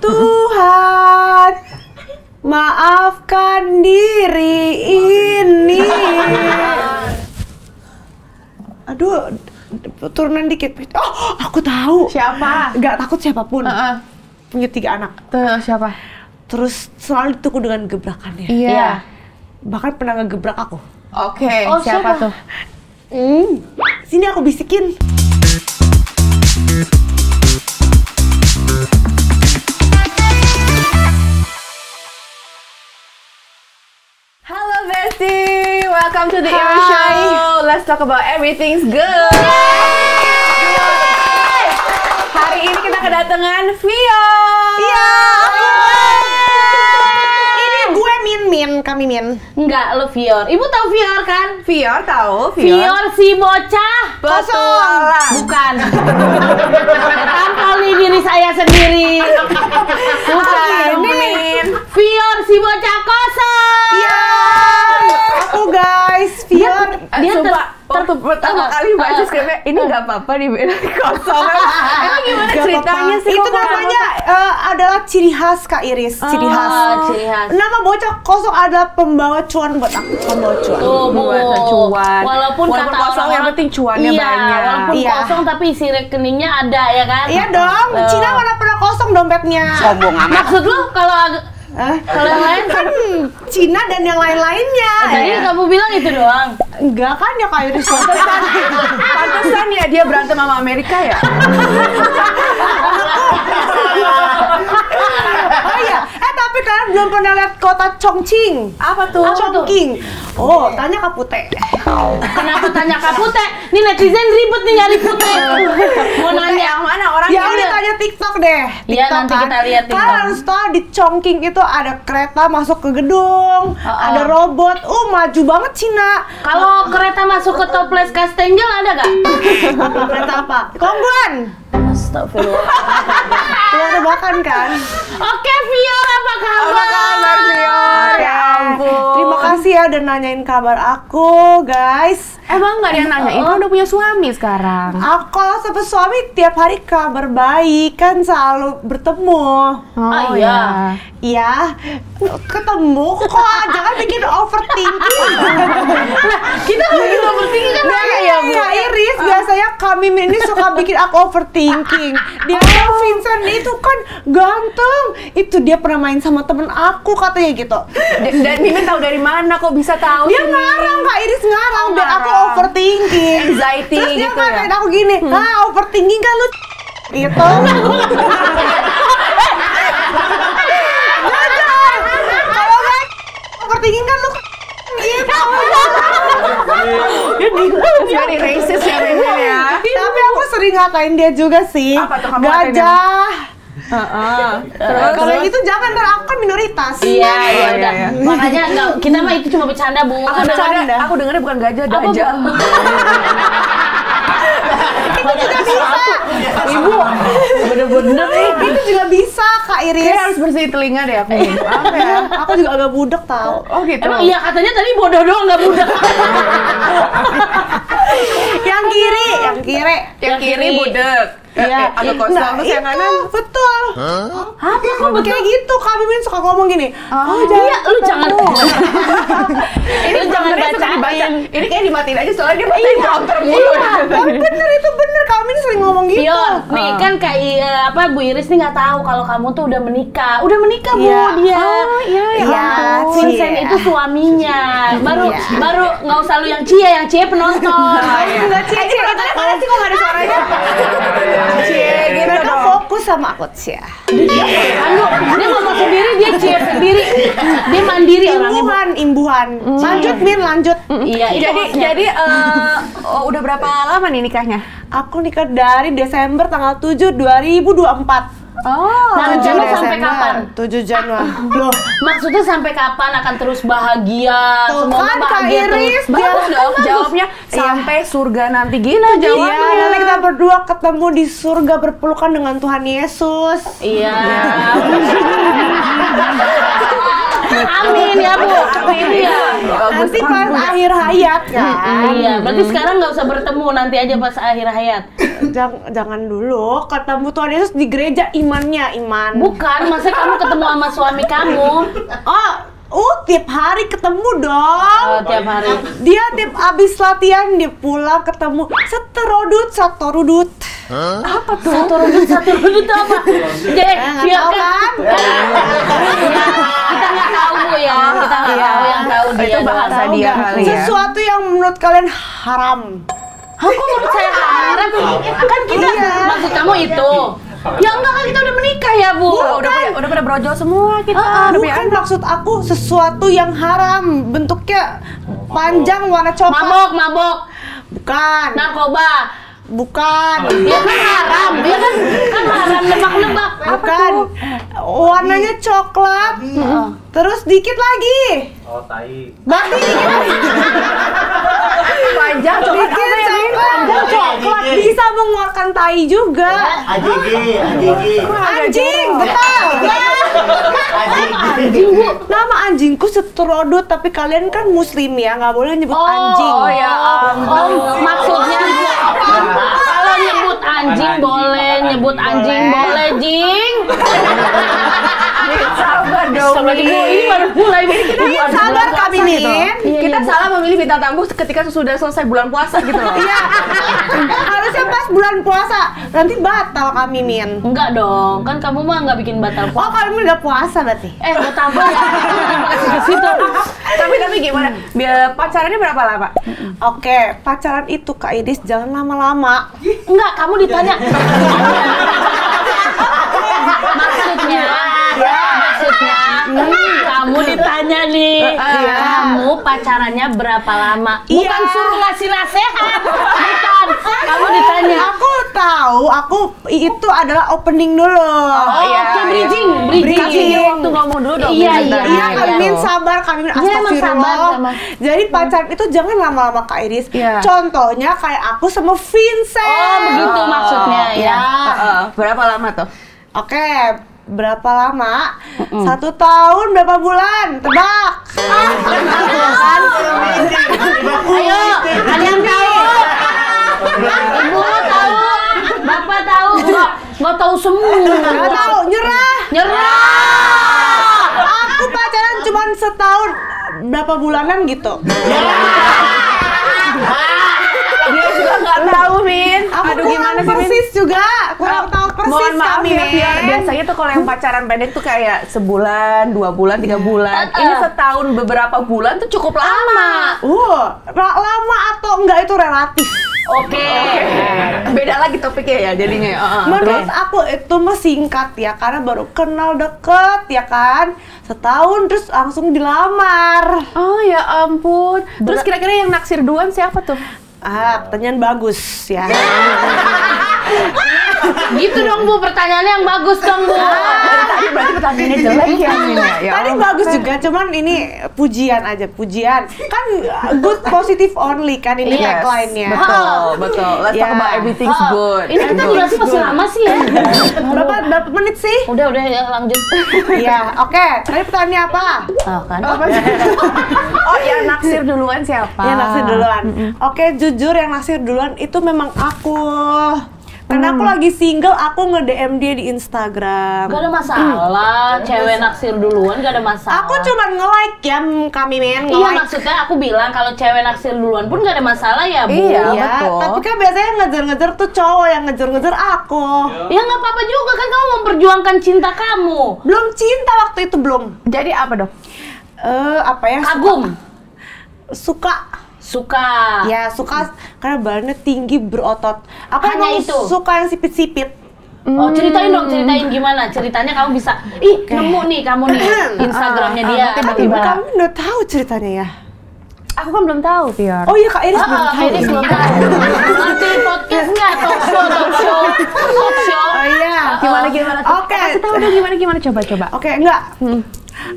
Tuhan, maafkan diri ini. Aduh, turunan dikit. Oh, aku tahu. Siapa? Gak takut siapapun. Punya 3 anak. Tuh, siapa? Terus selalu dituku dengan gebrakannya. Iya. Bahkan pernah ngegebrak aku. Oke, siapa tuh? Sini aku bisikin. Halo Bestie, welcome to the Ira Show. Let's talk about everything's good. Hari ini kita kedatangan Vio. Iya, ini gue Min, kami Min. Enggak, lo Vior. Ibu tahu Vior kan? Vior tahu, Vior si bocah. Betul. Bukan. Tampali diri saya sendiri. Bukan. Min. Vior si bocah kosong. Iya, aku guys, Vior. Dia Sumpah, waktu pertama kali baca skripnya, ini nggak apa-apa dibilang kosong. Emang gimana Gak ceritanya apa-apa. sih? Itu kok namanya adalah ciri khas Kak Iris, ciri khas. Ciri khas. Nama bocah kosong adalah pembawa cuan buat aku, pembawa cuan. Tuh, Bu. Buat cuan. Walaupun kata kosong, yang orang-orang, penting cuannya iya, banyak. Walaupun Iya. kosong tapi isi rekeningnya ada ya kan? Iya dong, Cina mana pernah kosong dompetnya. Sombong amat. Maksud lu kalau kalau yang lain Kan Cina dan yang lain-lainnya. tadi kamu bilang itu doang. Enggak kan ya Kak Iris? Pantesan ya dia berantem sama Amerika ya. Oh iya, tapi kalian belum pernah lihat kota Chongqing. Apa tuh? Chongqing. Oh, tanya Kak Pute. Kenapa tanya Kak Pute? Nih netizen ribet nih nyari Pute. Mau nanya yang mana orang Ya udah tanya TikTok deh. Iya, TikTok nanti kan. kita lihat TikTok. Kalian harus tahu di Chongqing itu ada kereta masuk ke gedung, ada robot. Maju banget Cina. Kalau kereta masuk ke Toples Castenjel ada gak? Kereta apa? Kongguan. Astagfirullah. Keluar tebakan kan? Oke, Vior, apa kabar? Apa kabar, Vior? Ya ampun. Terima kasih ya udah nanyain kabar aku, guys. Emang nggak ada yang nanyain, kan udah punya suami sekarang. Aku kalau sama suami tiap hari kabar baik, kan selalu bertemu. Oh, iya. Iya, ketemu kok, jangan bikin overthinking. Kita lagi overthinking kan Nah, ya, Kak Iris, biasanya kami ini suka bikin aku overthinking. Dia bilang Vincent itu kan ganteng. Itu dia pernah main sama temen aku katanya gitu. Dan Mimin tahu dari mana kok bisa tahu? Dia sih? ngarang, Kak Iris ngarang biar aku ngarang. overthinking. Anxiety Terus dia gitu ngatain ya? aku gini, overthinking kan lu gitu. Kalau nggak overthinking kan lu gitu. Jadi racist ya Mimin ya. Tapi aku sering ngatain dia juga sih. Apa tuh kamu ngatain dia? Gajah. Terus Kalau yang itu jangan, ntar aku kan minoritas. Iya, iya udah. iya. Makanya enggak, kita mah itu cuma bercanda, Bu. Aku dengarnya bukan gajah, Apa, Bu? dajal. Itu juga bisa. Ibu, bener-bener nih. Itu juga bisa, Kak Iris. Kayaknya harus bersihin telinga deh aku. Apa ya? Aku juga agak budek tau. Oh gitu. Emang iya katanya tadi bodoh doang nggak budak. Yang kiri. Yang kiri budek. Iya, agak kosong. Nah, Terus yang itu, kanan betul. Apa kok betul? Kayak gitu, Kak Mimin suka ngomong gini. Iya, lu jangan. ini Lu jangan prompternya suka dibaca. bacain. Ini kayak dimatiin aja soalnya dia bacain prompter mulu. Tapi bener, itu bener. Kak Mimin sering ngomong gitu. Vior, nih kan kayak Bu Iris nih nggak tahu kalau kamu tuh udah menikah. Udah menikah, Bu, Iya. dia. Iya, Iya, Vincent Cie. itu suaminya. Baru Iya. nggak usah lu yang cie penonton. Enggak, Cie. Penontonnya mana sih kok nggak ada suaranya? Cie gitu Mereka dong. fokus sama aku, Cie. Aduh, dia ngomong sendiri, dia cie sendiri. Dia mandiri orangnya. Imbuhan. Lanjut, Min, lanjut. Iya, itu hostnya. Jadi udah berapa lama nih nikahnya? Aku nikah dari Desember tanggal 7, 2024. Oh, Nah, rencana sampai Desember, kapan? 7 Januari. Loh, Maksudnya sampai kapan akan terus bahagia? Tuh Semoga kan, Kak bahagia Iris, terus. dia- bagus dong jawabnya sampai surga nanti gitu iya, jawabnya. nanti kita berdua ketemu di surga berpelukan dengan Tuhan Yesus. Iya. Amin ya Bu. Amin ya. Nanti pas akhir hayat kan. Iya, berarti sekarang nggak usah bertemu, nanti aja pas akhir hayat. Jangan dulu ketemu Tuhan Yesus di gereja, iman. Bukan, masa kamu ketemu sama suami kamu? Tiap hari ketemu dong. Oh, tiap hari. Dia tiap abis latihan dia pulang ketemu satu rudut. Apa tuh? Satu rudut itu apa? Nggak tahu kan? Kita nggak tahu Bu ya. Kita nggak tahu, yang tahu dia. Itu bahasa doang. dia kali ya. Sesuatu yang menurut kalian haram. Kok menurut saya haram? Kan kita, maksud kamu itu. Ya enggak, kan kita udah menikah ya Bu. Udah pada brojol semua kita. Bukan, maksud aku sesuatu yang haram, bentuknya panjang warna coklat. Mabok. Bukan. Narkoba. Bukan. Ya kan haram. Ya kan haram nebak-nebak. Bukan. Warnanya coklat. Terus dikit lagi. Oh, tai. Berarti dikit lagi. Panjang coklat. Panjang coklat bisa mengeluarkan tai juga. Anjing, betul. Anjing. Nama anjingku Setrodot, tapi kalian kan muslim ya, nggak boleh nyebut anjing. Oh ya. Maksudnya kalau nyebut anjing boleh, Jing. Sabar dong. Ini baru mulai. Sabar Kak Mimin. Kita salah memilih bintang tamu ketika sudah selesai bulan puasa gitu loh. Iya. Harusnya pas bulan puasa. Nanti batal Kak Mimin. Enggak dong, kan kamu mah nggak bikin batal Oh, puasa. Kak Mimin udah puasa berarti? Mau tambah ya? Ke situ. Tapi gimana? Biar pacarannya berapa lama? Oke, pacaran itu Kak Idis jangan lama-lama. Enggak, kamu ditanya. Maksudnya, kamu ditanya nih, kamu pacarannya berapa lama? Bukan suruh ngasih nasihat, bukan. Kamu ditanya. Aku tahu, aku itu adalah opening dulu. Oke, bridging. Waktu ngomong dulu dong. Iya, Kak Mimin sabar, Kak Mimin emang sabar, astagfirullah. Jadi pacaran itu jangan lama-lama Kak Iris. Iya. Contohnya kayak aku sama Vincent. Oh, begitu maksudnya ya. Berapa lama tuh? Oke, berapa lama? 1 tahun, berapa bulan? Tebak. Ayo, ada yang tahu? Ibu tahu? Bapak tahu? Nggak tahu semua. Nggak tahu, nyerah. Aku pacaran cuma setahun, berapa bulanan gitu. Dia juga nggak tahu, Min. Aku Aduh, gimana sih, Min? persis juga, kurang tahu persis. Mohon maaf Kak ya, Mimin. Via. Biasanya tuh kalau yang pacaran pendek tuh kayak sebulan, 2 bulan, 3 bulan. Ini setahun beberapa bulan tuh cukup lama. Lama atau enggak itu relatif. Oke. Beda lagi topiknya ya jadinya. Menurut aku itu mah singkat ya, karena baru kenal deket ya kan, setahun terus langsung dilamar. Oh ya ampun. Terus kira-kira yang naksir duluan siapa tuh? Pertanyaan bagus ya. Gitu dong Bu, pertanyaannya yang bagus dong Bu. Tadi berarti pertanyaannya jelek ya, Min ya. Tadi bagus juga, cuman ini pujian aja, pujian. Kan good positive only kan ini tagline-nya. Betul. Let's talk about everything's good. Ini kita durasi masih lama sih ya. Berapa menit sih? Udah ya lanjut. Iya, oke. Tadi pertanyaannya apa? Kan. Oh, yang naksir duluan siapa? Yang naksir duluan. Oke, jujur yang naksir duluan itu memang aku. Karena aku lagi single, aku nge-DM dia di Instagram. Gak ada masalah, cewek naksir duluan gak ada masalah. Aku cuma nge-like ya, kami men, Iya, nge-like. maksudnya aku bilang kalau cewek naksir duluan pun gak ada masalah ya Bu. Iya. Iya, betul. tapi kan biasanya ngejar-ngejar tuh cowok yang ngejar-ngejar aku. Ya nggak apa-apa juga kan kamu memperjuangkan cinta kamu. Belum cinta waktu itu, belum. Jadi apa dong? Apa ya? Kagum. Suka. Ya. Ya, suka karena badannya tinggi, berotot. Aku Hanya emang itu? suka yang sipit-sipit. Oh, ceritain dong, ceritain gimana? Ceritanya kamu bisa, nemu nih kamu nih Instagramnya dia. tiba-tiba. Kamu udah tahu ceritanya ya? Aku kan belum tahu, Pior. Oh iya, Kak Iris belum tahu. Ini belum tahu. Nanti podcast nggak? Talk show. Oh iya. Gimana? Oke. Kasih tahu dong gimana coba. Oke, enggak.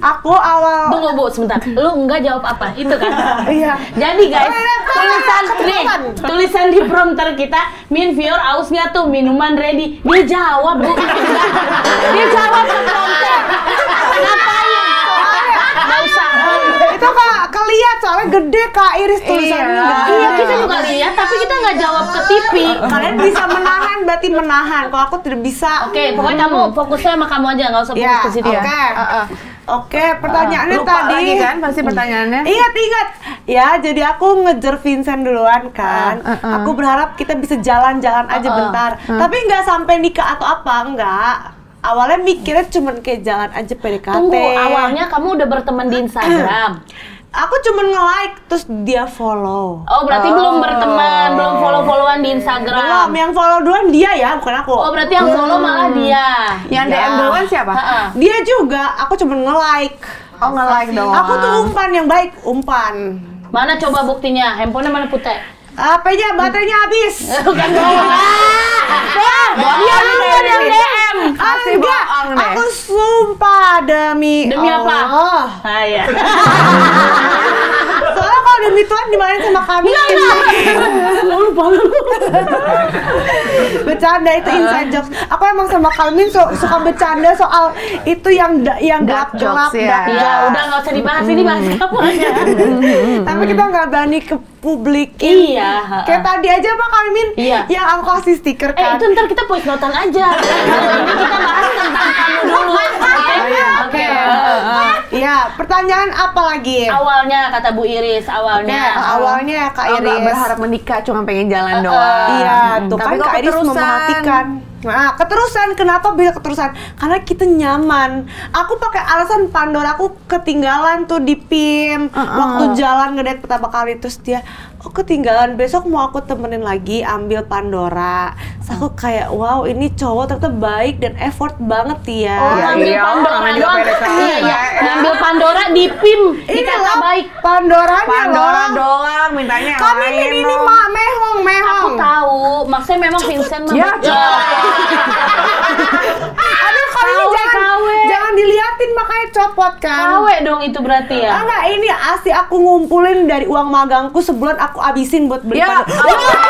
Aku awal. Tunggu Bu, sebentar. Lu enggak jawab apa? Itu kan? Iya. Jadi guys, kebetulan. tulisan di prompter kita, Min Fior aus nggak tuh minuman ready? Dia jawab Bu. Dia jawab ke prompter. Ngapain? gede Kak Iris tulisannya. Iya, kita juga lihat, tapi kita nggak jawab ke TV. Kalian bisa menahan, berarti menahan. Kalau aku tidak bisa. Oke, pokoknya kamu fokusnya sama kamu aja, nggak usah fokus Ya, ke situ. oke. Oke, pertanyaannya Lupa tadi. lagi kan pasti pertanyaannya. Ingat. Ya, jadi aku ngejar Vincent duluan kan. Aku berharap kita bisa jalan-jalan aja bentar. Tapi nggak sampai nikah atau apa, enggak. Awalnya mikirnya cuman kayak jalan aja PDKT. Tunggu, awalnya kamu udah berteman di Instagram. Aku cuman nge-like terus dia follow. Oh, berarti belum berteman, belum follow-followan di Instagram. Belum, yang follow duluan dia ya, bukan aku. Oh, berarti yang follow malah dia. Yang DM duluan siapa? Dia juga, aku cuman nge-like. Oh, nge-like doang. Aku tuh umpan yang baik, umpan. Mana coba buktinya? Handphonenya mana Putih? HP-nya, baterainya habis. Bukan bohong. Dia dulu yang DM. Pasti Enggak, bohong deh. aku sumpah demi Apa? Allah. Ah, iya. Soalnya kalau demi Tuhan dimarahin sama kami. Bercanda itu inside jokes. Aku emang sama Kalmin suka bercanda soal itu yang gelap-gelap. jokes, ya. Ya, udah nggak usah dibahas, ini bahas kamu aja. Tapi kita nggak berani ke publikin. Iya. Kayak tadi aja Pak Kalmin, Iya. yang aku kasih stiker kan. Itu ntar kita voice note-an aja. Ini kita bahas tentang kamu dulu. Oke. Iya, pertanyaan apa lagi? Awalnya kata Bu Iris, awalnya. Awalnya Kak Oh, nggak Iris. berharap menikah, cuma pengen jalan doang. Iya, tuh Tapi kan kok Kak Iris keterusan? memperhatikan. Nah, keterusan. Kenapa bisa keterusan? Karena kita nyaman. Aku pakai alasan Pandora aku ketinggalan tuh di PIM waktu jalan ngedate pertama kali, terus dia, oh ketinggalan, besok mau aku temenin lagi ambil Pandora. Terus aku kayak, wow ini cowok ternyata baik dan effort banget ya. Oh, ngambil iya, Pandora namanya juga doang. PDKT. Iya. Ngambil Pandora di PIM, di Ini kata loh, baik. Pandoranya Pandora loh. doang, mintanya yang Kami lain ini dong. mehong. Aku tahu, maksudnya memang Vincent mah. Ya, Aduh, kalau ini jangan diliatin makanya copot kan. Kawe dong itu berarti ya. Enggak, ini asli aku ngumpulin dari uang magangku sebulan aku abisin buat beli Ya, Pandora.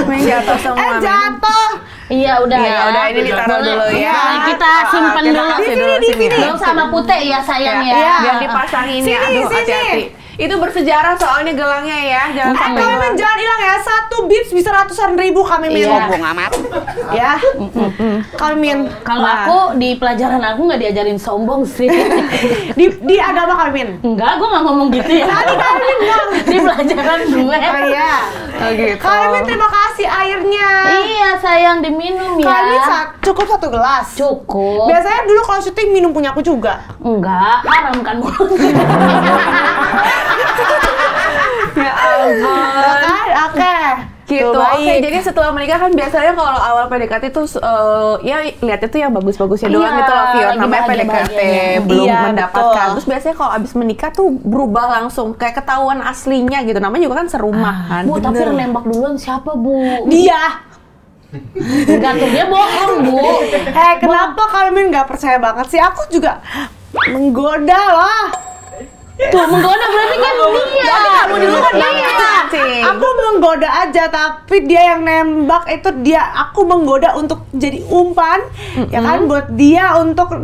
Main jatuh semua. men. Jatuh. Iya udah Iya, ya. udah, ini ditaruh dulu ya. Nah, kita simpen Kita dulu. kasih dulu sini. Belum sama Putih ya sayang ya. Iya. Biar dipasangin ya. Sini, Aduh, sini. hati-hati. Itu bersejarah soalnya gelangnya ya. Jangan sampai Kami hilang. jangan hilang ya, 1 bits bisa ratusan ribu kami Iya. amat. Ya. Kalmin. Kalau aku di pelajaran aku nggak diajarin sombong sih. Di agama Kalmin. Enggak, gue nggak ngomong gitu ya. Tadi Kalmin bilang. Di pelajaran gue. Oh iya. Oh, gitu. Kalmin terima kasih airnya. Iya sayang diminum ya. Kalmin cukup 1 gelas. Cukup. Biasanya dulu kalau syuting minum punya aku juga. Enggak, haram kan mulut. Ya ampun. Oke. Gitu. Tuh, Oke, baik. jadi setelah menikah kan biasanya kalau awal PDKT tuh ya lihatnya tuh yang bagus-bagusnya doang Iya, gitu loh, Fior. lagi Namanya PDKT bahagia-bahagianya. belum Iya, mendapatkan. betul. Terus biasanya kalau abis menikah tuh berubah langsung kayak ketahuan aslinya gitu. Namanya juga kan serumah kan. Bu, tapi yang nembak duluan siapa, Bu? Dia. Enggak tuh, dia bohong, Bu. Kenapa Kalmin nggak percaya banget sih? Aku juga menggoda lah. Tuh, menggoda berarti kan dia. Kamu duluan Iya. Aku menggoda aja, tapi dia yang nembak itu aku menggoda untuk jadi umpan, ya kan, buat dia untuk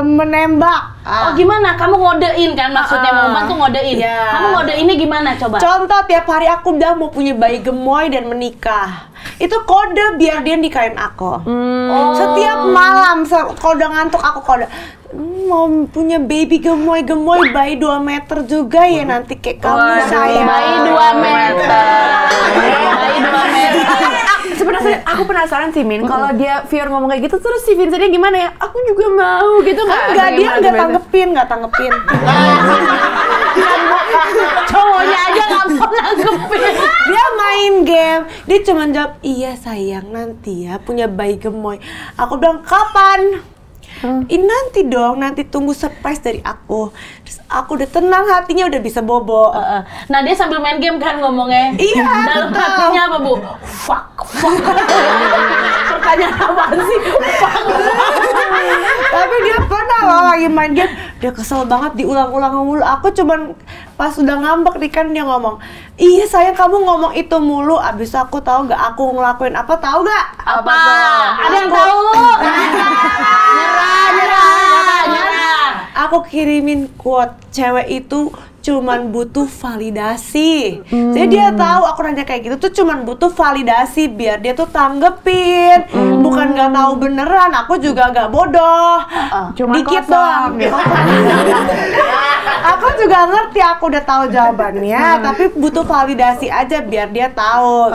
menembak. Oh gimana? Kamu ngodein kan maksudnya mau bantu ngodein. Iya. Kamu ngodeinnya gimana coba? Contoh tiap hari aku bilang mau punya bayi gemoy dan menikah. Itu kode biar dia nikahin aku. Setiap malam kalau udah ngantuk aku kode. Mau punya baby gemoy bayi 2 meter juga ya nanti kayak kamu sayang. Bayi 2 meter. Bayi 2 meter. Sebenarnya aku penasaran sih Min, kalau dia Fior ngomong kayak gitu terus si Vincentnya gimana ya? Aku juga mau gitu nggak? Enggak, dia nggak tanggepin. Cowoknya aja nggak mau nanggepin. Dia main game, dia cuma jawab iya sayang nanti ya punya bayi gemoy. Aku bilang kapan? Nanti dong, nanti tunggu surprise dari aku. Terus aku udah tenang hatinya, udah bisa bobo. Nah dia sambil main game kan ngomongnya. Iya, Dalam betul. hatinya apa Bu? Fuck. Pertanyaan apaan sih? Fuck. Tapi dia pernah loh lagi main game, dia kesel banget diulang-ulang mulu. Aku cuman pas udah ngambek nih kan dia ngomong, iya sayang kamu ngomong itu mulu. Abis aku tahu nggak aku ngelakuin apa, tahu nggak? Apa? Ada yang tahu? Nyerah. Aku kirimin quote, cewek itu cuman butuh validasi. Jadi dia tahu aku nanya kayak gitu tuh cuman butuh validasi biar dia tuh tanggepin. Bukan nggak tahu beneran, aku juga nggak bodoh. Cuma Dikit kosong, doang. gitu. Aku juga ngerti, aku udah tahu jawabannya, tapi butuh validasi aja biar dia tahu.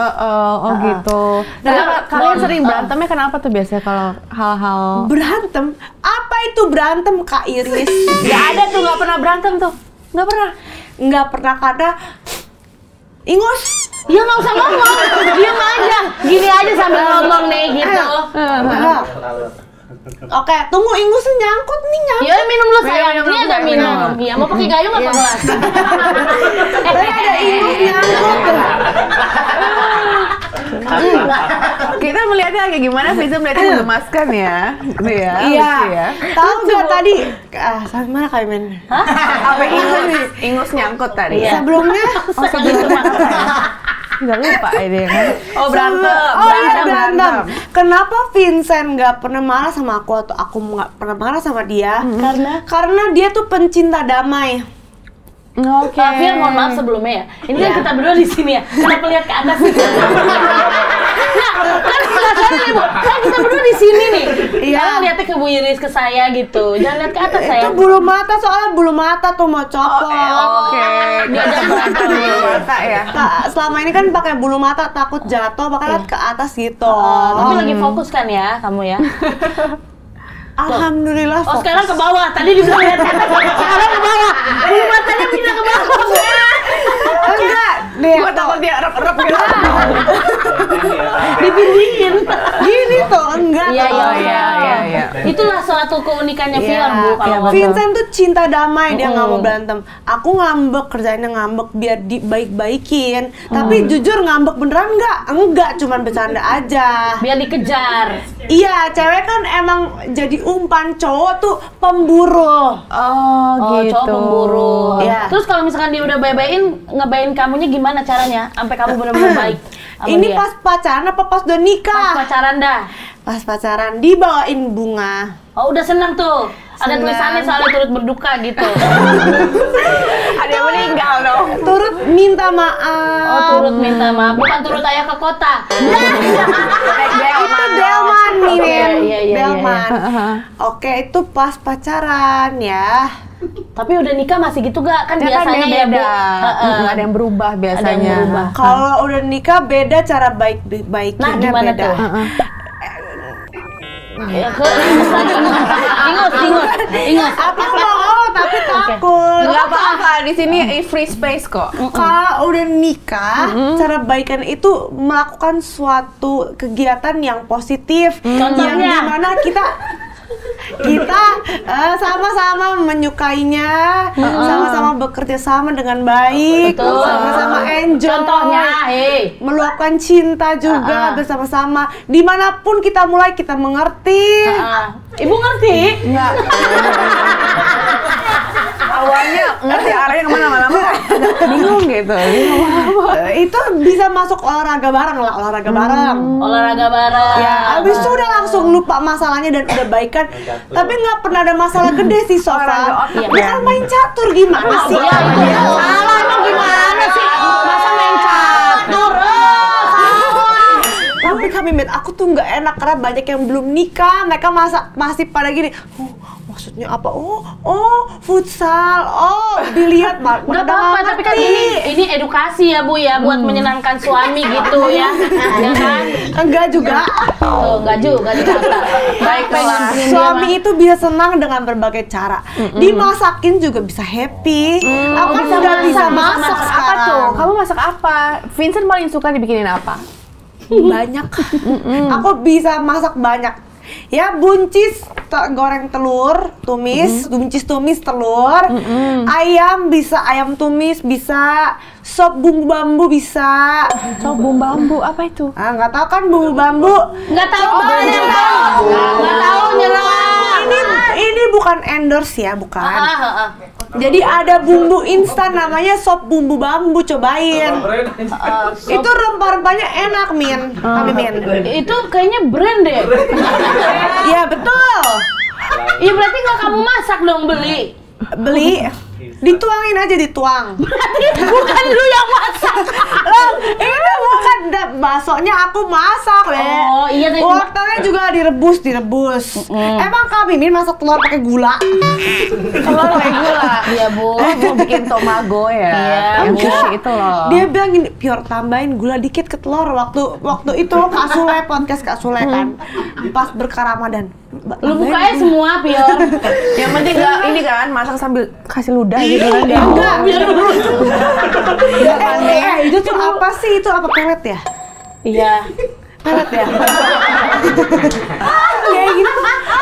Gitu. Nah, kalian sering berantemnya kenapa tuh biasanya kalau hal-hal Berantem? Apa itu berantem, Kak Iris? Gak ada tuh, gak pernah berantem tuh. Gak pernah. Nggak pernah karena Ingus. Ya nggak usah ngomong, diam aja. Gini aja sambil ngomong nih gitu. Oke, tunggu Ingusnya nyangkut nih nyangkut. Ya minum lu sayang, minum, ini ada minum. minum. Iya, mau pakai gayung apa gelas? Tadi ada Ingus nyangkut. Kita melihatnya kayak gimana, Fiza melihatnya menggemaskan ya. Gitu ya. Iya. lucu ya. Tahu nggak tadi? Sampai mana Kak Imen? Apa ingus nyangkut tadi? Iya. Sebelumnya? Nggak lupa ini kan. Oh berantem. Oh iya berantem. Kenapa Vincent nggak pernah marah sama aku atau aku nggak pernah marah sama dia? Karena dia tuh pencinta damai. Oke. Fir, mohon maaf sebelumnya ya. Ini kan kita berdua di sini ya. Kenapa lihat ke atas gitu? Nah, kan penasaran nih, Bu. Kan kita berdua di sini nih. Iya. Kan lihatnya ke Bu Iris, ke saya gitu. Jangan lihat ke atas saya. Itu bulu mata, soalnya bulu mata tuh mau copot. Oke. Diajak berantem nih. Mata ya. Selama ini kan pakai bulu mata takut jatuh, makanya lihat ke atas gitu. Tapi lagi fokus kan ya kamu ya? Alhamdulillah. Oh sekarang ke bawah, tadi dibilang lihat ke atas, sekarang ke bawah. Bulu matanya pindah ke bawah. Enggak, deh. Gua takut dia erep-erep gitu. Dipindihin. Gini tuh, enggak. Iya, tuh. Iya. Itulah suatu keunikannya film, Bu. Kalau ngomong. Vincent tuh cinta damai, dia nggak mau berantem. Aku ngambek, kerjainnya ngambek biar dibaik-baikin. Tapi jujur ngambek beneran nggak? Enggak, cuman bercanda aja. Biar dikejar. Iya, cewek kan emang jadi umpan, cowok tuh pemburu. Oh, Oh, gitu. cowok pemburu. Iya. Terus kalau misalkan dia udah baik-baikin, ngebayin kamunya gimana caranya? Sampai kamu benar-benar baik sama Ini dia. pas pacaran apa pas udah Pas nikah? pacaran dah. Pas pacaran dibawain bunga. Oh, udah senang tuh. Ada Senang. tulisannya soalnya turut berduka gitu. Ada yang meninggal dong. Turut minta maaf. Oh, turut minta maaf, bukan turut ayah ke kota. Itu Delman nih, Oke, Men. iya, iya, Delman. Oke, itu pas pacaran ya. Tapi udah nikah masih gitu gak? Kan Ya kan biasanya dia ya, Bu. beda. Heeh. Ada yang berubah biasanya. berubah. Kalau udah nikah beda cara baik-baikinnya. Nah, gimana beda. tuh? Ya, ingus. Aku mau tapi takut. Nggak apa-apa, di sini free space kok. Kalau udah nikah, cara baikan itu melakukan suatu kegiatan yang positif, yang Contohnya? dimana kita sama-sama menyukainya, sama-sama bekerja sama dengan baik, Betul. sama-sama enjoy. Contohnya, meluapkan cinta juga bersama-sama. Dimanapun kita mulai, kita mengerti. Ibu ngerti? Enggak. Awalnya ngerti arahnya kemana, lama-lama bingung gitu. Itu bisa masuk olahraga bareng lah, olahraga bareng. Olahraga bareng. Ya, abis itu udah langsung lupa masalahnya dan udah baikan. Tapi nggak pernah ada masalah gede sih so far. Olahraga otak, Bukan main catur gimana sih? Iya, itu salah emang gimana sih? Masa main catur? Tapi kami met, aku tuh nggak enak karena banyak yang belum nikah. Mereka masih pada gini. Maksudnya apa? Oh, futsal. Oh, dilihat Mbak. Nggak apa-apa, tapi kan ini edukasi ya Bu ya, buat menyenangkan suami gitu ya. Ya kan? Enggak juga. Oh, enggak juga dikata. Baiklah. Suami itu bisa senang dengan berbagai cara. Dimasakin juga bisa happy. Aku kan bisa udah masak, bisa bisa masak masak. Apa sekarang. tuh? Kamu masak apa? Vincent paling suka dibikinin apa? Banyak. Aku bisa masak banyak. Ya, buncis goreng telur, tumis, buncis tumis telur. Ayam bisa ayam tumis, bisa sop bumbu bambu bisa. Sop bumbu bambu apa itu? Nggak tahu kan bumbu bambu? Nggak tahu banyak tahu. Nggak tahu nyerang. Ini bukan endorse ya, bukan. Ah. Jadi ada bumbu instan namanya sop bumbu bambu, cobain. Itu rempah-rempahnya enak, Min. Kami Min. Itu kayaknya brand deh. Iya, betul. Iya berarti nggak kamu masak dong beli. Beli Dituangin aja, dituang. Bukan lu yang masak. Loh, ini bukan baksonya aku masak, Le. Oh, iya, tadi- Wortelnya juga direbus. Emang Kak Mimin masak telur pakai gula? Telur pakai gula. Iya, Bu. Mau bikin tomago ya? Iya, Yang Bu. sushi itu loh. Dia bilang gini, Pior tambahin gula dikit ke telur waktu itu Kak Sule, podcast Kak Sule kan. Pas berkah Ramadan. Lu bukanya semua, Pior. Yang penting nggak ini kan masak sambil kasih ludah gitu kan dia. Enggak. Biar dulu. Itu tuh apa sih? Itu apa, pelet ya? Iya. Pelet ya? Kayak gitu.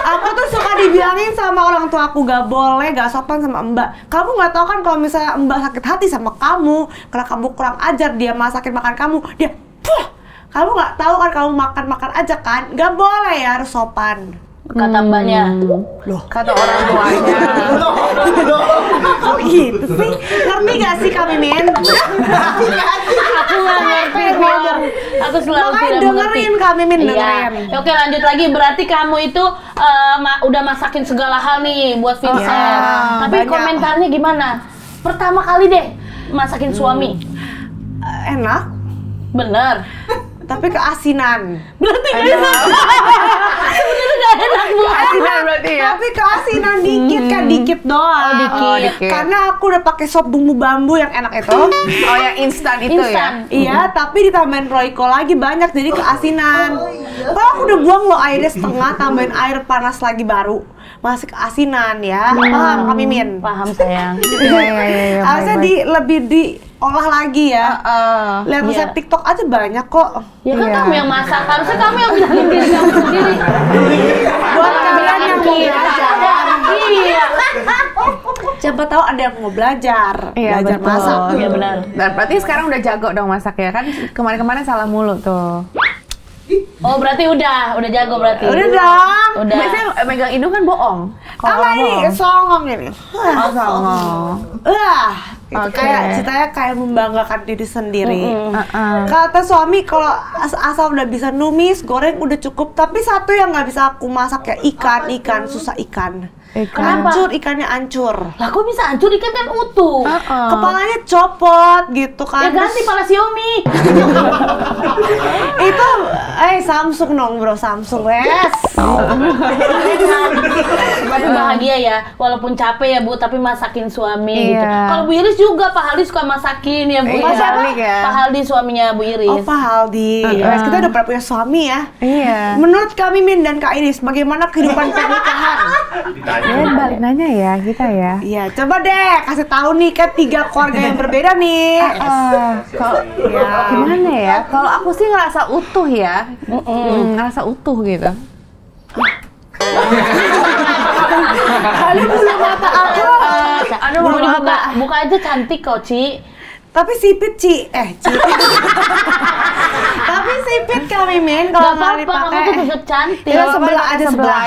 Aku tuh suka dibilangin sama orang tua aku, gak boleh, gak sopan sama Mbak. Kamu gak tahu kan kalau misalnya Mbak sakit hati sama kamu karena kamu kurang ajar, dia masakin makan kamu, dia puh. Kamu gak tahu kan, kamu makan aja kan? Gak boleh ya, harus sopan. Kata mbaknya. Loh, Kata orang tuanya. kok gitu sih? Ngerti gak sih Kak Mimin? Aku nggak ngerti, Pior. Aku selalu Makanya tidak mengerti. dengerin, Kak Mimin, Iya. dengerin. Oke, lanjut lagi. Berarti kamu itu udah masakin segala hal nih buat Vincent. Iya, Tapi banyak. komentarnya gimana? Pertama kali deh masakin suami. Enak, Bener. tapi keasinan. Berarti gak enak. Sebenarnya gak enak, Bu. Asinan berarti ya. Tapi keasinan dikit kan, dikit doang. Oh, dikit. Karena aku udah pakai sop bumbu bambu yang enak itu. Oh yang instan itu Instan. ya. Iya, tapi ditambahin Royco lagi banyak, jadi keasinan. Kalau aku udah buang loh airnya setengah, tambahin air panas lagi baru. Masih keasinan ya. Paham Kak Mimin? Paham, sayang. Iya. Harusnya lebih diolah lagi ya. Lihat Iya. resep TikTok aja banyak kok. Ya kan Iya. kamu yang masak, harusnya kamu yang bilangin diri kamu sendiri. Buat kalian yang mau Kita. belajar. Iya. Siapa tahu ada yang mau belajar, Iya, belajar betul. masak. Iya benar. Dan berarti sekarang udah jago dong masak ya kan? Kemarin-kemarin salah mulu tuh. Oh, berarti udah jago berarti. Udah dong. Udah. Biasanya megang hidung kan bohong. Kalau Apa orang ini? bohong. Songong ini. Oh, songong. Itu Oke. kayak ceritanya kayak membanggakan diri sendiri. Heeh. Kata suami kalau asal udah bisa numis, goreng udah cukup. Tapi satu yang nggak bisa aku masak ya ikan susah ikan. Kenapa? Hancur, ikannya hancur. Lah kok bisa hancur, ikan kan utuh. Kepalanya copot gitu kan. Ya ganti pala Xiaomi. Itu Samsung dong bro, Samsung wes. Tapi bahagia ya, walaupun capek ya Bu, tapi masakin suami gitu. Iya. Kalau Bu Iris juga Pak Haldi suka masakin ya Bu. Iya, ya. balik ya. Pak Haldi suaminya Bu Iris. Oh Pak Haldi, Wes, kita udah pernah punya suami ya. Iya. Menurut kami Min dan Kak Iris, bagaimana kehidupan pernikahan? Ya balik nanya ya kita ya. Iya, coba deh kasih tahu nih, kan 3 keluarga yang berbeda nih. Kalau gimana ya? Kalau aku sih ngerasa utuh ya. Ngerasa utuh gitu. Kali bulu mata aku. Aduh, mau dibuka, buka aja cantik kok, Ci. Tapi sipit Ci, Ci. Tapi sipit kami Min Gak kalau nggak apa-apa, kamu dipakai. tuh tetap cantik. Ya, sebelah aja, sebelah.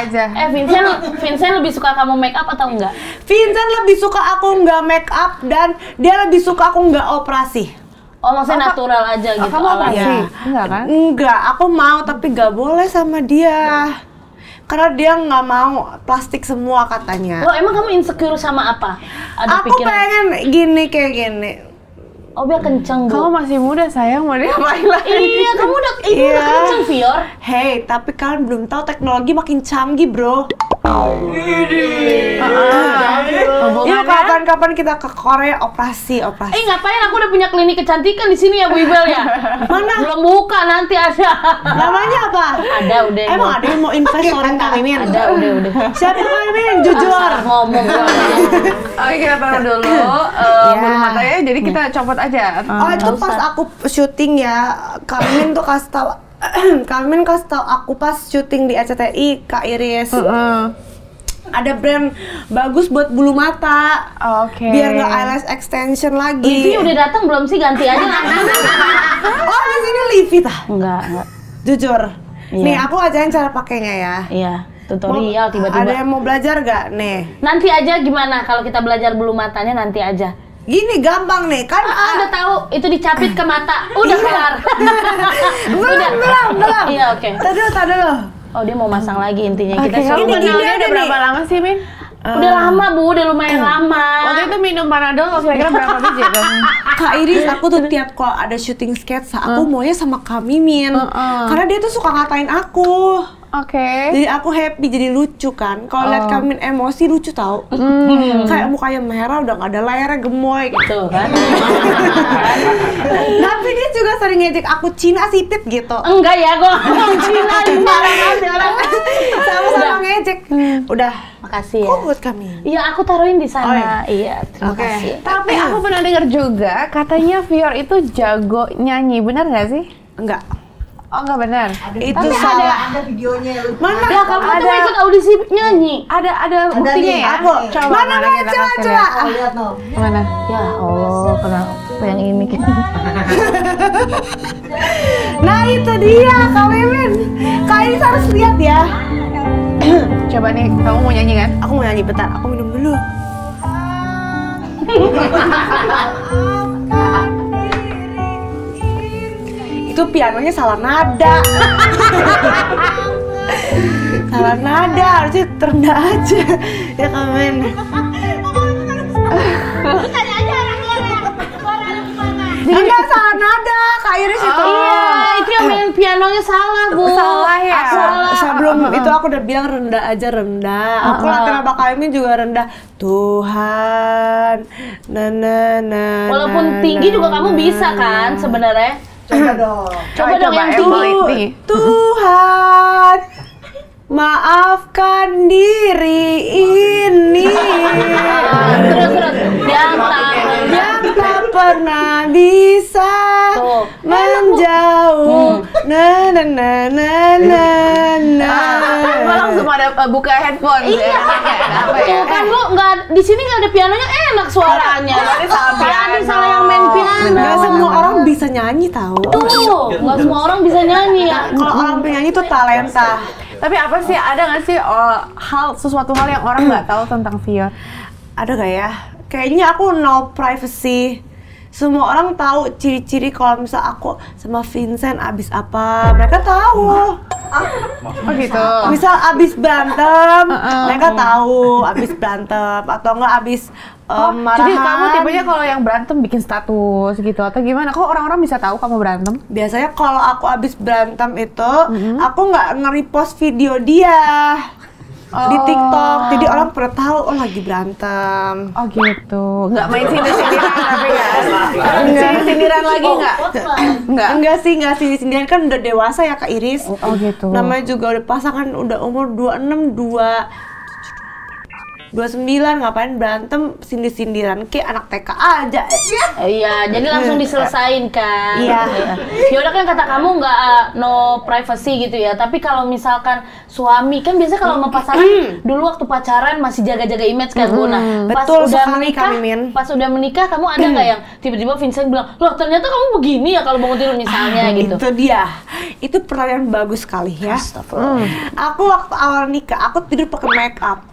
Vincent lebih suka kamu make up atau enggak? Vincent lebih suka aku nggak make up dan dia lebih suka aku nggak operasi. Oh, maksudnya natural aja gitu. Kamu alatnya. operasi? Iya. Enggak kan? Enggak, aku mau tapi nggak boleh sama dia. Karena dia nggak mau plastik semua katanya. Loh, emang kamu insecure sama apa? Ada Aku pengen gini kayak gini. Oh, biar kenceng, Bu. Kamu masih muda sayang, mau diapain lagi? Iya, kamu udah Iya. udah kenceng, Fior. Hey, tapi kalian belum tahu teknologi makin canggih, bro. Yuk kapan-kapan kita ke Korea operasi. Ngapain aku udah punya klinik kecantikan di sini ya, Bu Ibel ya? Mana? Belum buka, nanti ada. Namanya apa? Ada, udah. Emang ada yang mau investorin Kak Mimin? Ada, udah. Siapa Kak Mimin? Jujur. Asal ngomong. Oke, kita taruh dulu bulu matanya, jadi kita copot aja. Oh, itu pas aku syuting ya, Kak Mimin tuh kasih tahu. Kak Mimin kasih tahu aku pas syuting di RCTI, Kak Iris. Ada brand bagus buat bulu mata. Oke. Biar nggak eyelash extension lagi. Livi udah datang belum sih? Ganti aja. Oh, di sini Livi tah. Enggak. Jujur. Iya. Nih, aku ajarin cara pakainya ya. Iya, tutorial Ada tiba-tiba. yang mau belajar gak? Nih. Nanti aja gimana kalau kita belajar bulu matanya, nanti aja. Gini gampang nih, kan Udah tahu itu dicapit ke mata. Udah Iya. kelar. belum. Iya, oke. Tadi dulu. Oh, dia mau masang lagi intinya. Oke, Kita kamu suruh Ini kenalnya aja udah berapa nih. lama sih, Min? Udah lama Bu, udah lumayan lama. Waktu itu minum Panadol kira-kira berapa biji tuh? Kak Iris, aku tuh tiap kalau ada syuting sketsa, aku maunya sama Kak Mimin. Karena dia tuh suka ngatain aku. Oke. Jadi aku happy, jadi lucu kan. Kalau lihat Kak Mimin emosi lucu tau. Kayak mukanya merah, udah gak ada layarnya, gemoy gitu Tuh kan. Tapi dia juga sering ngejek aku Cina sipit gitu. Enggak ya, gue ngomong Cina di parah banget orang. Sama-sama ngejek. Udah. Makasih ya. Kok buat kami? Iya, aku taruhin di sana. Oh, iya. Iya, terima Oke. kasih. Tapi aku pernah dengar juga katanya Fior itu jago nyanyi, benar nggak sih? Enggak. Oh nggak benar. Itu salah. Ada videonya lu. Mana? Ya, kamu tuh mau ikut audisi nyanyi. Ada buktinya nih, ya? Aku. Coba Mana kita coba kasih coba. lihat. Oh, lihat no. Mana? Ya Allah, kenapa yang ini? Nah itu dia Kak Mimin. Kak Iris harus lihat ya. Coba nih, kamu mau nyanyi kan? Aku mau nyanyi bentar, aku minum dulu. Itu pianonya salah nada. Salah nada, harusnya terendah aja. Ya Kak Mimin. Enggak salah nada, Kak Iris itu. Iya, itu yang main pianonya salah, Bu. Salah ya? Aku salah. Sebelum itu aku udah bilang rendah aja rendah. Aku latihan Abah Kami juga rendah. Tuhan, Walaupun tinggi juga kamu bisa kan sebenarnya. Coba dong. Coba dong yang coba, tinggi. nih. Tuhan, maafkan diri ini Terus yang tak pernah bisa Tuh. menjauh. Na na na na na na. Gue langsung ada buka headphone. Iya. Apa ya? Tuh kan Bu, nggak di sini nggak ada pianonya enak suaranya. Tadi salah piano. Tadi salah yang main piano. Nggak semua orang bisa nyanyi tahu. Tuh, nggak semua orang bisa nyanyi ya. Kalau orang penyanyi itu talenta. Tapi apa sih, ada nggak sih sesuatu hal yang orang nggak tahu tentang Fior? Ada gak ya? Kayaknya aku no privacy. Semua orang tahu ciri-ciri kalau misal aku sama Vincent abis apa, mereka tahu. Oh gitu. Misal abis berantem, mereka tahu abis berantem atau enggak abis marahan. Jadi kamu tipenya kalau yang berantem bikin status gitu atau gimana? Kok orang-orang bisa tahu kamu berantem? Biasanya kalau aku abis berantem itu, aku nggak nge-repost video dia di TikTok. Jadi orang pada tahu oh lagi berantem. Oh gitu. Nggak main sindir-sindiran tapi ya? Sindir-sindiran lagi nggak? Nggak. Enggak sih, sindiran kan udah dewasa ya Kak Iris. Oh gitu. Namanya juga udah pasangan udah umur 26, 29, ngapain berantem sindir-sindiran kayak anak TK aja. Iya, jadi langsung diselesain kan. Iya. Yaudah kan kata kamu nggak no privacy gitu ya. Tapi kalau misalkan suami kan biasanya kalau sama pasangan dulu waktu pacaran masih jaga-jaga image kan Bu. Nah, pas Betul udah sekali, menikah, Kak Mimin. pas udah menikah kamu ada nggak yang tiba-tiba Vincent bilang, loh ternyata kamu begini ya kalau bangun tidur misalnya gitu. Itu dia. Itu pertanyaan bagus sekali ya. Aku waktu awal nikah, aku tidur pakai make up.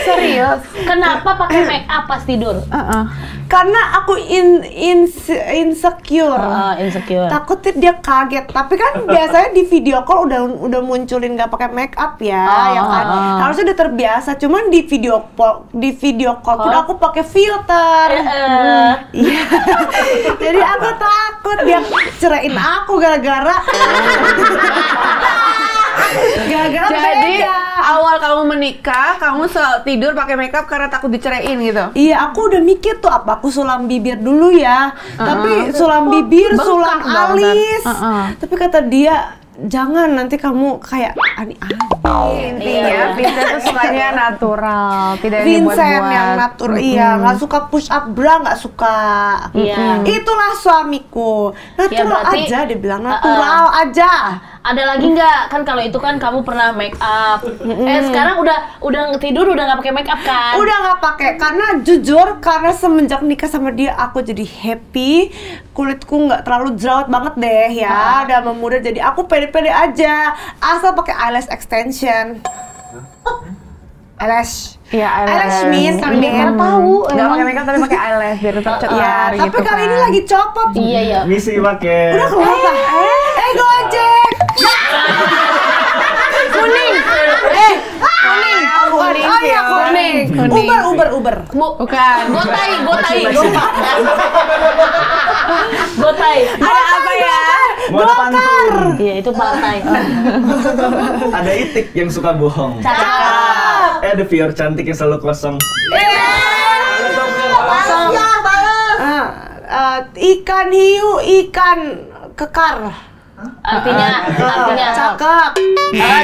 Serius? Kenapa pakai make up pas tidur? Karena aku insecure. Insecure. Takutnya dia kaget. Tapi kan biasanya di video call udah munculin nggak pakai make up ya, ya kan. Harusnya udah terbiasa. Cuman di video call pun aku pakai filter. Iya. Jadi aku takut dia ceraiin aku gara-gara. Gara-gara Jadi beda. awal kamu menikah, kamu selalu tidur pakai makeup karena takut diceraiin gitu? Iya, aku udah mikir tuh apa aku sulam bibir dulu ya. Tapi sulam bibir, Bengkak sulam nggak, alis. bentar? Tapi kata dia, jangan nanti kamu kayak aneh-aneh. Intinya Vincent tuh sukanya natural, tidak Vincent dibuat-buat. yang natural, iya, nggak suka push up bra, nggak suka. Iya. Itulah suamiku. Natural berarti, aja, dia bilang natural aja. Ada lagi nggak? Kan kalau itu kan kamu pernah make up. Sekarang udah tidur udah nggak pakai make up kan? Udah nggak pakai karena jujur karena semenjak nikah sama dia aku jadi happy, kulitku nggak terlalu jerawat banget deh ya, udah memudar jadi aku pede-pede aja asal pakai eyelash extension. Eyelash. Iya, Eyelash Min, kami Nggak tahu. Nggak pakai makeup tapi pakai eyelash biar tetap cetar Iya, gitu. tapi kali ini kan. lagi copot. Iya ya. Misi pakai. Udah kenapa? Gojek. Bukan. Gotai. Ada apa ya? Mau ada pantun. Iya, itu partai. Ada itik yang suka bohong. Cakep. Ada Fior cantik yang selalu kosong. Ikan hiu, ikan kekar. Artinya. Cakep.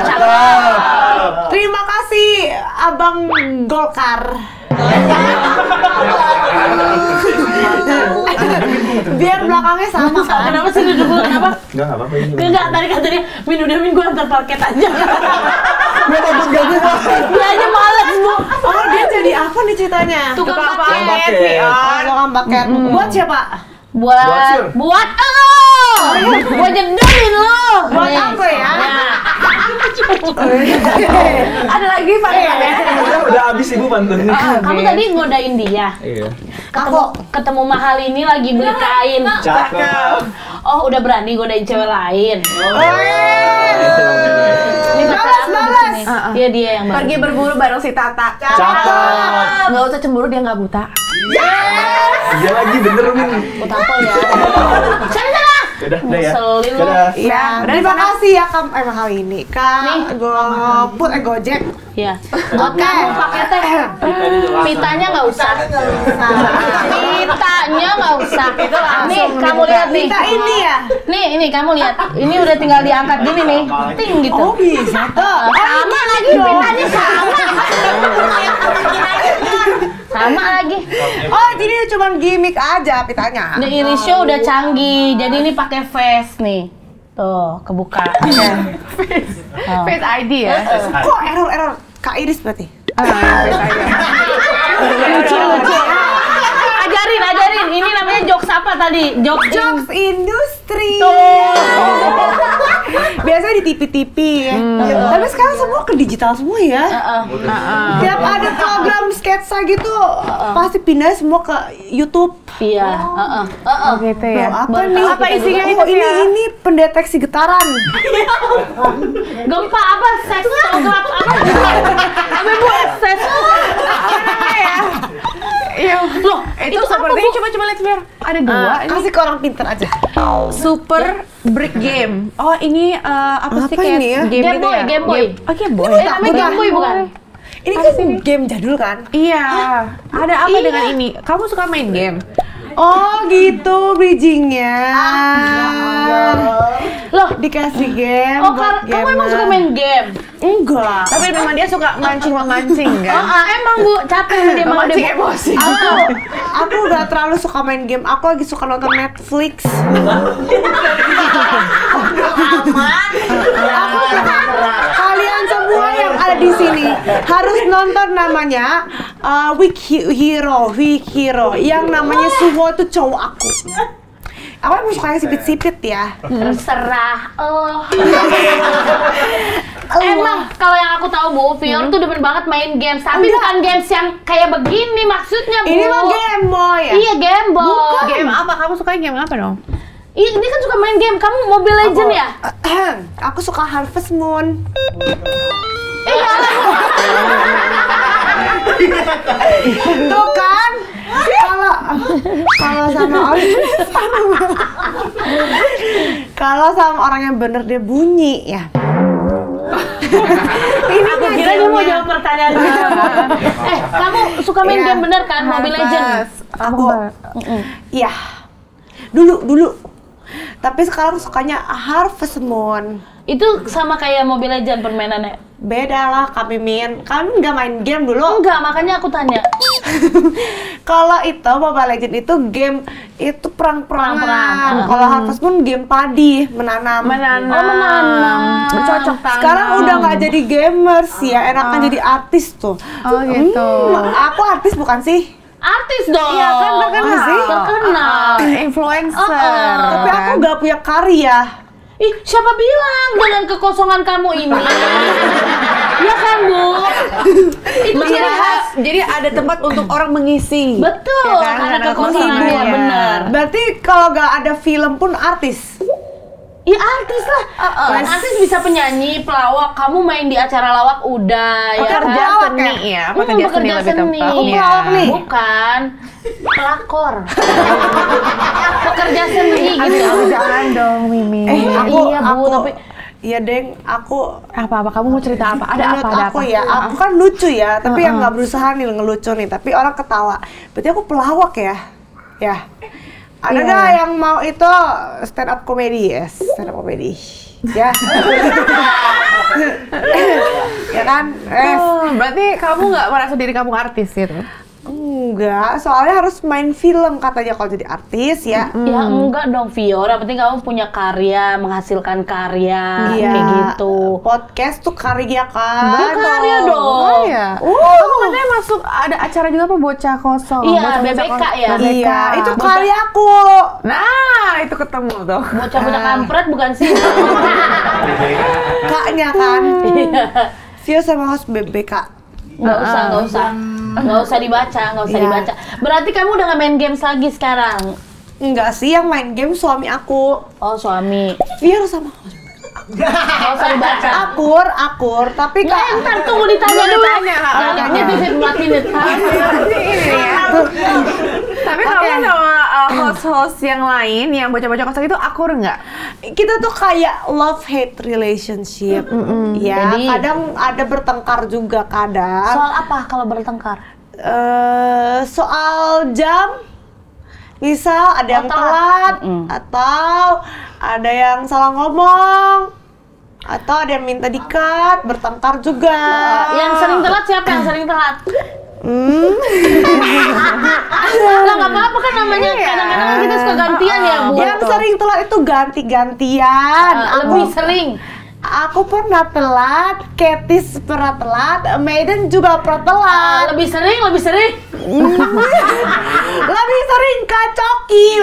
Cakep. Terima kasih Abang Golkar. Biar belakangnya sama kan. Kenapa sih duduk dulu? Kenapa? Enggak apa-apa ini. Enggak, tadi katanya Min gua antar paket aja. Dia aja males, Bu. Oh, dia jadi apa nih ceritanya? Tukang paket. paket. Oh, tukang paket. Buat siapa? Buat lo. Gua jedonin lo. Buat aku ya. Ada lagi pakai. Udah habis ibu pantunnya. Kamu tadi ngodain dia. Iya. Ketemu mahal ini lagi beli kain. Cakep. Oh, udah berani godain cewek lain. Ini Balas. Dia yang baru. Pergi berburu bareng si Tata. Cakep. Nggak usah cemburu, dia nggak buta. Iya lagi bener Min. Utapel ya. Sana. Udah ya. Ngeselin lo. Dadah. Iya, terima kasih ya Kak mahal ini. Kak, Gojek. Iya. Buat kamu paketnya. Pitanya nggak usah. Pitanya nggak usah. Nih, kamu lihat nih. Kita ini ya. Nih, kamu lihat. Ini udah tinggal diangkat gini nih. Ting gitu. Oh, bisa tuh. Sama lagi pitanya sama. Sama lagi. Oh, jadi cuma gimmick aja pitanya. The Irisio udah canggih. Jadi ini pakai face nih. Tuh, kebuka. Face ID ya. Kok error Kak Iris berarti? Lucu. Ajarin. Ini namanya jokes apa tadi? Jokes industri. Biasanya di TV-TV ya. Tapi sekarang semua ke digital semua ya. Tiap ada program sketsa gitu, pasti pindah semua ke YouTube. Iya. Oh gitu ya. Apa nih? Apa isinya itu, Oh, ini pendeteksi getaran. Gempa apa? Seismograf apa? Apa Bu? Iya. Loh, Itu sepertinya coba lihat biar ada dua. Kasih ke orang pinter aja. Super Brick Game. Oh ini apa sih Apa kayak ini ya? game Game itu Boy, ya? Game Boy. Oh Game Boy. Namanya Game Boy bukan? Ini kan game jadul kan? Iya. Ada apa dengan ini? Kamu suka main game? Oh gitu bridgingnya. Loh, Dikasih game. oh buat kamu emang gamer. suka main game? Enggak. Tapi memang dia suka mancing kan? Emang Bu, capek dia emang Mancing emosi. Aku gak terlalu suka main game. Aku lagi suka nonton Netflix. Aku suka kalian semua yang ada di sini harus nonton namanya Weak Hero, yang namanya Suho itu cowok aku. Aku emang sukanya sipit-sipit ya. Terserah. Emang kalau yang aku tahu Bu, Fior tuh demen banget main games, tapi Enggak. bukan games yang kayak begini maksudnya Bu. Ini mah Game Boy ya? Iya, Game Boy. Game apa? Kamu suka game apa dong? Ih, ini kan suka main game. Kamu Mobile Legend ya? Aku suka Harvest Moon. Tuh kan? Kalau sama orang kalau sama orang yang bener dia bunyi ya. Ini Aku kira dia mau jawab pertanyaan gue. Kamu suka main Iya. game bener kan? Mobile Legend? Aku iya. Dulu. Tapi sekarang sukanya Harvest Moon. Itu sama kayak Mobile Legend permainannya? Beda lah kami Kami nggak main game dulu. Enggak, makanya aku tanya. Kalau itu Mobile Legend itu game itu perang-perangan. Perang-perangan. Kalau Harvest Moon game padi, menanam. Menanam. Cocok tanam. Sekarang udah nggak jadi gamers ya, enakan jadi artis tuh. Oh gitu. Aku artis bukan sih? Artis dong. Iya kan, terkenal. Masih terkenal. Influencer. Tapi aku nggak punya karya. Ih, siapa bilang dengan kekosongan kamu ini? Ya kan, Bu? Itu ciri khas. Jadi ada tempat untuk orang mengisi. Betul, Ya kan? karena Karena kekosongan kekosongan, ya, ya. benar. Berarti kalau nggak ada film pun artis. Iya artis lah. Kan artis bisa penyanyi, pelawak. Kamu main di acara lawak udah ya Pekerja kan? seni ya, pekerja seni lebih tepat. Aku pelawak nih. Bukan. Pelakor. Pekerja seni gitu. Jangan dong, Mimi. tapi Iya Deng, aku Apa kamu mau cerita apa? Ada menurut apa? aku ya, aku kan lucu ya, tapi yang nggak berusaha nih ngelucu nih, tapi orang ketawa. Berarti aku pelawak ya, ya. Ada nggak yang mau itu stand up comedy ya, stand up comedy, ya. Ya kan, Berarti kamu nggak merasa diri kamu artis gitu? enggak, soalnya harus main film katanya kalau jadi artis ya. ya enggak dong Fior, yang penting kamu punya karya, menghasilkan karya Iya. kayak gitu. Podcast tuh karya kan? Karya dong. Oh iya. Kamu katanya masuk ada acara juga apa bocah kosong? Iya, Bocah-bocah BBK kosong. ya? BBK. Iya, itu karya aku. Nah, itu ketemu tuh. Bocah-bocah kampret bukan sih? Kaknya kan. Iya. Vio sama host BBK. Nggak usah dibaca. Berarti kamu udah nggak main games lagi sekarang? Enggak sih, yang main game suami aku. Oh suami. Vio sama host. Nggak usah dibaca. Akur, tapi Nggak, ntar tunggu ditanya dulu. Ini visit 4 menit. Tapi kamu sama host-host yang lain yang bocah-bocah kosong itu akur nggak? kita tuh kayak love hate relationship. Ya, Jadi- kadang ada bertengkar juga kadang. Soal apa kalau bertengkar? Soal jam, misal ada yang telat, atau ada yang salah ngomong, atau ada yang minta di-cut, bertengkar juga. Yang sering telat siapa yang sering telat? Lah nggak apa-apa kan namanya, kadang-kadang kan kita suka gantian ya Bu. Yang sering telat itu ganti-gantian. Lebih sering. Aku pernah telat, Ketis pernah telat, Maiden juga pernah telat. Lebih sering. Lebih sering Kak Coki,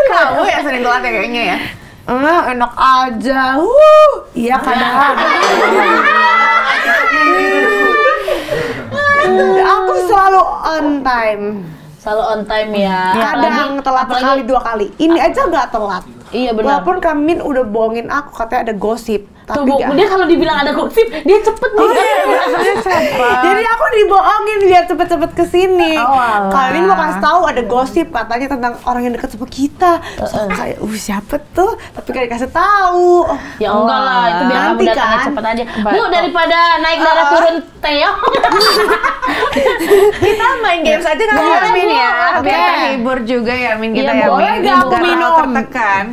Kamu yang sering telat ya kayaknya ya? enak aja. Iya kadang. Aku selalu on time. Selalu on time ya. Kadang telat sekali 2 kali. Ini aja nggak telat. Iya benar. Walaupun Kamin udah bohongin aku katanya ada gosip. Tuh Tapi Bu, nggak. dia kalau dibilang ada gosip, dia cepet nih. Jadi aku dibohongin biar cepet-cepet kesini. alah. Kamin mau kasih tahu ada gosip katanya tentang orang yang dekat sama kita. So, kayak siapa tuh? Tapi gak dikasih tahu. Ya enggak lah, itu biar kamu Nanti datangnya kan. cepet aja. Bu, daripada naik darah turun Teo. Kita main games aja kan Boleh, Min Bu. ya, Oke. biar terhibur juga ya Min kita Iya, ya. boleh Min. nggak aku Nggak minum? terlalu tertekan.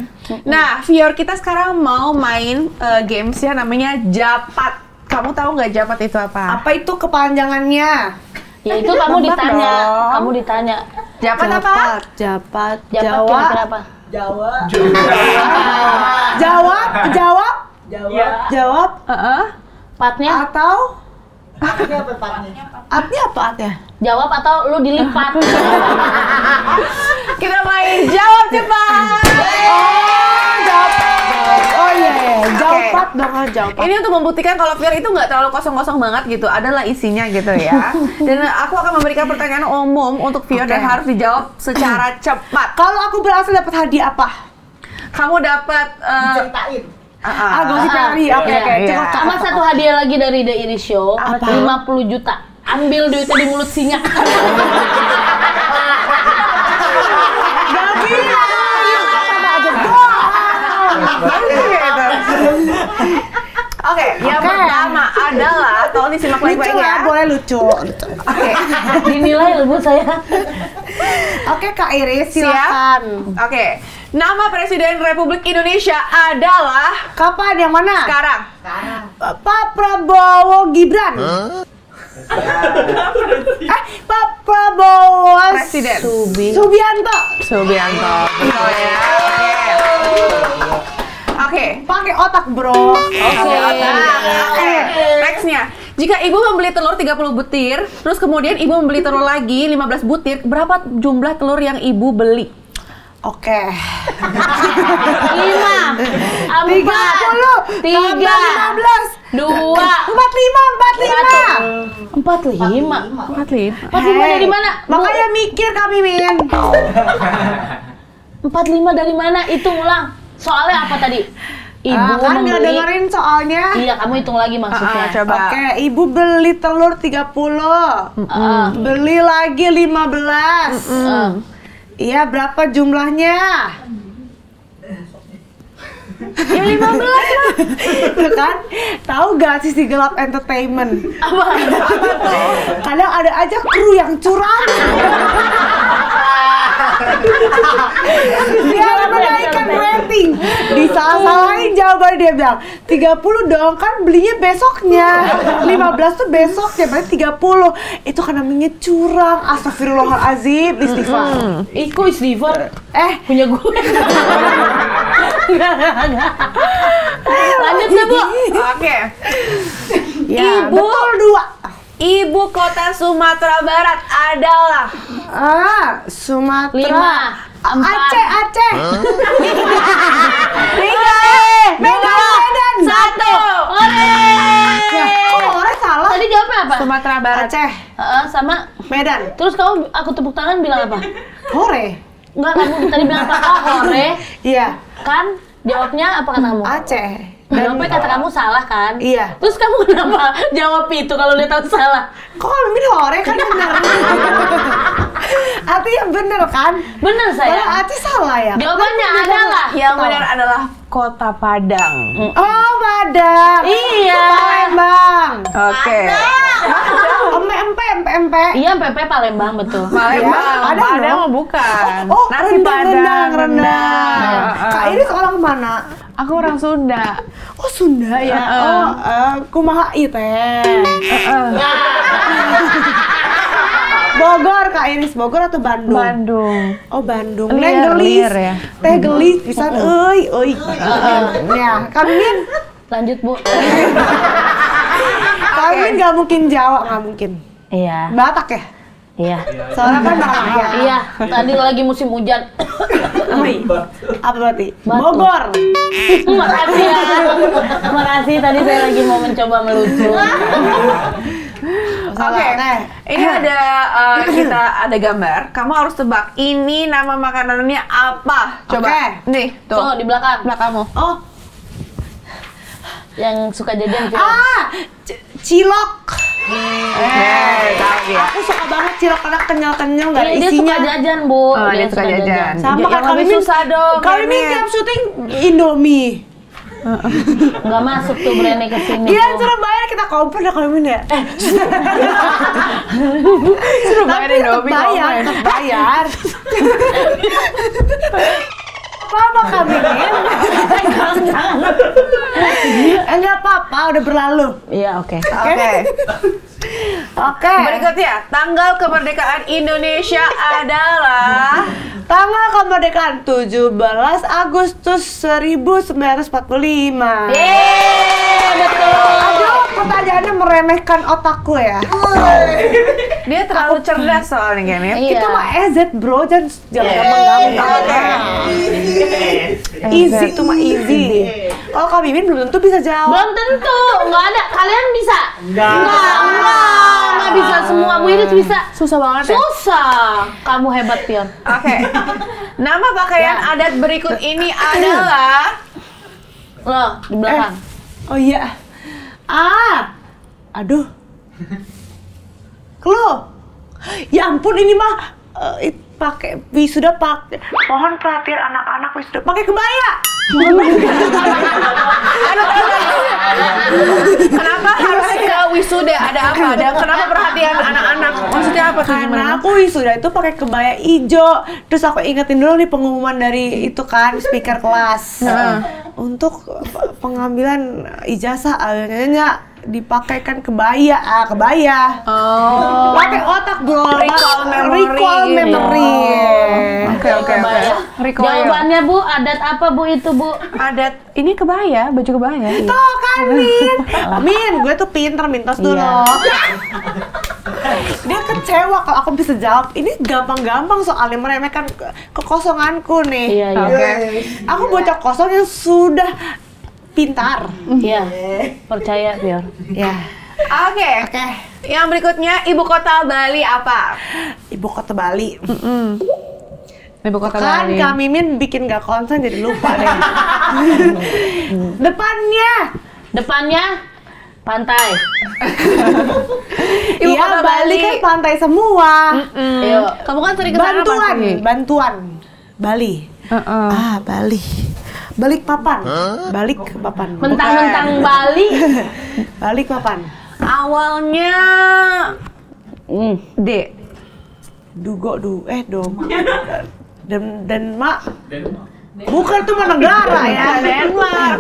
Nah, Fior kita sekarang mau main games ya namanya Japat. Kamu tahu nggak Japat itu apa? Apa itu kepanjangannya? Ya itu kamu Nebak ditanya, dong. kamu ditanya. Japat apa? Japat. Jawaban kira-kira apa? Jawab. Patnya? Atau artinya apa artinya? Jawab atau lu dilipat? Kita main jawab cepat. Oh iya, jawab dong, jawab. Ini untuk membuktikan kalau Fior itu nggak terlalu kosong-kosong banget gitu, adalah isinya gitu ya. Dan aku akan memberikan pertanyaan umum untuk Fior dan harus dijawab secara cepat. Kalau aku berhasil dapat hadiah apa? Kamu dapat Gosip hari. Oke, Iya. Sama satu hadiah lagi dari The Iris Show, 50 juta. Ambil duitnya di mulut singa. Oke, yang pertama adalah tolong disimak Lucu baik-baik ya. lah, boleh lucu. Oke. Dinilai loh Bu saya. Oke Kak Iris, Siap? silakan. Oke. Nama Presiden Republik Indonesia adalah Kapan? Yang mana? sekarang. Pak Prabowo Gibran. Pak Prabowo Presiden. Subianto. Subianto. Betul ya. Oke. Pakai otak, bro. Oke. Nextnya. Jika ibu membeli telur 30 butir, terus kemudian ibu membeli telur lagi 15 butir, berapa jumlah telur yang ibu beli? Oke. 5, 4, 3, 15, 2, 45. 45. 45. 45 dari mana? Makanya mikir kami, Min. 45 dari mana? Hitung ulang. Soalnya apa tadi? Ibu kan nggak membeli. dengerin soalnya. Iya, kamu hitung lagi maksudnya. Coba. Oke, ibu beli telur 30. Beli lagi 15. Iya, berapa jumlahnya? Ya 15 lah. Tuh kan? Tahu gak sisi gelap entertainment? Apa? Kadang ada aja kru yang curang. Dia menaikkan rating. Disalah-salahin jawaban dia bilang 30 dong, kan belinya besoknya. 15 tuh besoknya, berarti 30. Itu kan namanya curang. Astagfirullahalazim, istighfar. Iku istighfar. Punya gue. Enggak. Lanjut deh, Bu. Oke. Ya, Ibu. betul 2. Ibu kota Sumatera Barat adalah Sumatera. 5, 4. Aceh. 3, Medan. 1. Ore. Kok orang salah? Tadi jawabnya apa? Sumatera Barat. Aceh, Sama. Medan, Terus kamu aku tepuk tangan bilang apa? Hore. Enggak, kamu tadi bilang apa? Oh, hore. Iya, Kan jawabnya apa kata kamu? Aceh. Jawabnya kata kamu salah kan? Iya. Terus kamu kenapa jawab itu kalau dia tahu salah? Kok kamu bilang hore kan benar? Artinya benar kan? Bener Kalau saya. Aceh salah ya? Jawabannya adalah Yang benar adalah Kota Padang. Oh, Padang. Iya. Palembang. Oke. Empe. Iya, PP Palembang betul. Palembang. Padang Padang dong. mah bukan. Oh, Nasi rendang. Padang. Kak Iris orang mana? Aku orang Sunda. Oh, Sunda ya. Kumaha ieu teh. Bogor, Kak Iris. Bogor atau Bandung? Bandung. Oh, Bandung. Liar, Neng gelis. liar ya. Teh gelis pisan euy. Ya, Kamin. Lanjut, Bu. Kamin nggak mungkin Jawa, nggak mungkin. Iya. Batak ya? Iya. Soalnya kan Batak ya. Iya, tadi lagi musim hujan. Apa berarti? Batu. Bogor. Makasih ya. Makasih, tadi saya lagi mau mencoba melucu. Oke. Ini ada kita ada gambar. Kamu harus tebak ini nama makanannya apa? Coba. Oke. Nih, tuh. Tuh, di belakang. Belakangmu. Oh, Yang suka jajan film. cilok. Tahu ya. Aku suka banget cilok karena kenyal-kenyal nggak ada Iya, dia isinya. suka jajan, Bu. Oh, dia suka jajan. Sama Yang kan lebih Mimin susah dong, Kali ini Mimin. tiap syuting Indomie. Nggak masuk tuh Brene ke sini. Iya, tuh. suruh bayar kita kompor dah kalau ini ya. Suruh bayar Tapi tetap Indomie bayar, komen. tetap bayar. Apa kami enggak apa-apa, udah berlalu. Iya, oke. Oke. Berikutnya, tanggal kemerdekaan Indonesia adalah Tanggal kemerdekaan 17 Agustus 1945. Yeay, betul. Aduh, pertanyaannya meremehkan otakku ya. dia terlalu cerdas soalnya kan ya. Iya. Itu mah EZ bro, jangan gampang-gampang. Easy itu mah easy. Kalau Kak Mimin belum tentu bisa jawab. Belum tentu, nggak ada. Kalian bisa? Enggak. Nggak bisa semua. Bu Iris bisa. Susah banget ya. Susah. Kamu hebat, Pion. Oke. Nama pakaian adat berikut ini adalah Loh, di belakang. Oh iya. Aduh. Klo. Ya ampun ini mah pakai wisuda pakai mohon perhatian anak-anak wisuda pakai kebaya. kenapa harus ke wisuda? Ada apa? Dan kenapa perhatian anak-anak? Maksudnya apa tuh Karena gimana? aku wisuda itu pakai kebaya ijo. Terus aku ingetin dulu nih pengumuman dari itu kan speaker kelas. Untuk pengambilan ijazah akhirnya dipakaikan kebaya. Kebaya. Oh. Pakai otak bro. Recall memory Recall gitu. memory. Oke. Recall. Jawabannya, Bu, adat apa, Bu, itu, Bu? Adat ini kebaya, baju kebaya. Tuh kan Min. Min, gue tuh pinter mintos dulu. Dia kecewa kalau aku bisa jawab. Ini gampang-gampang soalnya meremehkan kekosonganku nih. Iya, iya. Oke. Aku bocah kosong yang sudah pintar. Iya. Percaya, Pion. Ya. Oke. Yang berikutnya, ibu kota Bali apa? Ibu kota Bali. Ibu kota Kan Bali. Kak Mimin bikin gak konsen jadi lupa deh. Depannya pantai. Ibu Iya, kota Bali Bali. kan pantai semua. Yuk. Kamu kan sering kesana pasti. Bantuan. Bali. Bali. Balikpapan. Balikpapan. Mentang-mentang Bali. Balikpapan. Awalnya D. Dom. Denmark. Bukan tuh mah negara ya. Denmark.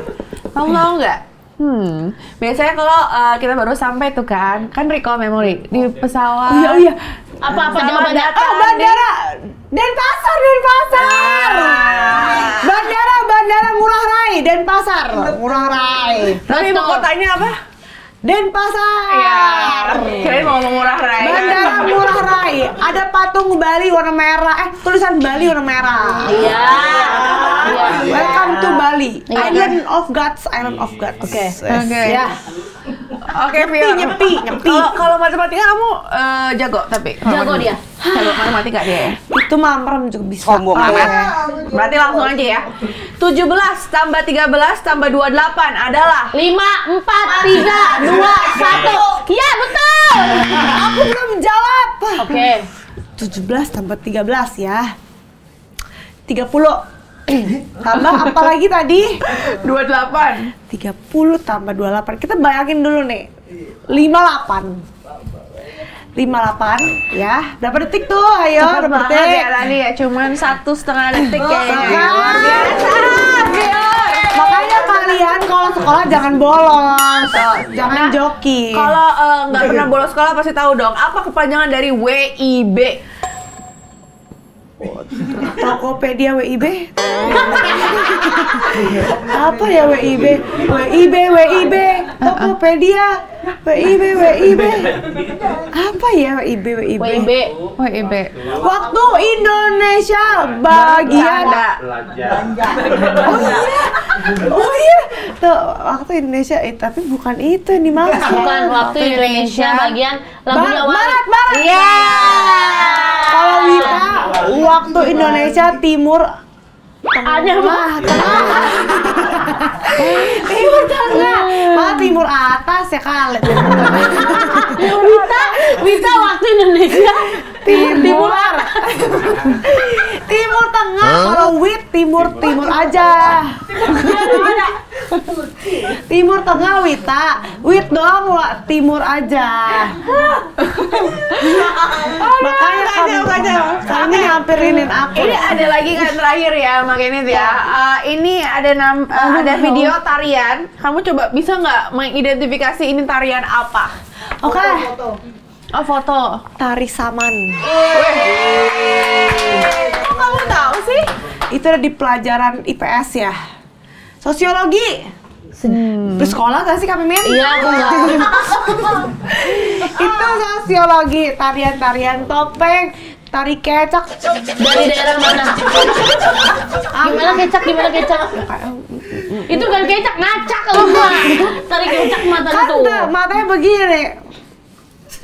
Kamu tahu nggak? Biasanya kalau kita baru sampai tuh kan recall memory di pesawat. Oh iya. Apa-apa Sama jawabannya? data. Bandara. Denpasar. Bandara Ngurah Rai, Denpasar. Ngurah Rai. Tapi ibu kotanya apa? Denpasar. Iya. Kirain mau Ngurah Rai. Bandara Ngurah Rai. Ada patung Bali warna merah. Tulisan Bali warna merah. Iya. Welcome to Bali. Iya. Island of Gods. Oke. Ya. Oke, Vio. Nyepi. Kalau matematika kamu jago tapi. Jago dia. Jago matematika dia. Itu mamrem juga bisa. Sombong amat. Berarti langsung aja ya. 17 tambah 13 tambah 28 adalah 5, 4, 3, 2, 1. Iya, betul. Aku belum jawab. Oke. 17 tambah 13 ya. 30. Tambah apa lagi tadi? 28. 30 tambah 28. Kita bayangin dulu nih. 58. 58 ya. Berapa detik tuh? Ayo, Cepet berapa banget detik? ya tadi ya, cuman 1,5 detik kayaknya. Kan? Luar biasa. Makanya kalian kalau sekolah jangan bolos. Jangan joki. Kalau nggak pernah bolos sekolah pasti tahu dong apa kepanjangan dari WIB. Tokopedia WIB. Apa ya WIB? WIB. Tokopedia. WIB. Apa ya WIB? WIB. WIB. Waktu Indonesia bagian. Oh iya. Tuh, waktu Indonesia tapi bukan itu yang dimaksud. Bukan waktu Indonesia bagian lagunya Barat. Iya. Kalau Wita, waktu Indonesia Timur Ada Timur Tengah. Malah Timur atas ya kali. Wita waktu Indonesia Timur Timur Tengah. Kalau Wit Timur aja. Timur Tengah Wita. Wit doang Timur aja. Makanya kamu nyamperinin aku. Ini ada lagi kan terakhir ya, makanya ya. Ini ada video tarian. Kamu coba bisa nggak mengidentifikasi ini tarian apa? Oke. Oh, foto. Tari Saman. Kok kamu tahu sih? Itu ada di pelajaran IPS ya. Sosiologi. Bersekolah gak sih Kak Mimin? Iya, aku enggak. Itu sosiologi, tarian-tarian topeng, tari kecak. Dari daerah mana? Gimana kecak? Itu kan kecak, ngacak kalau gua. Tari kecak mata Kan itu. matanya begini.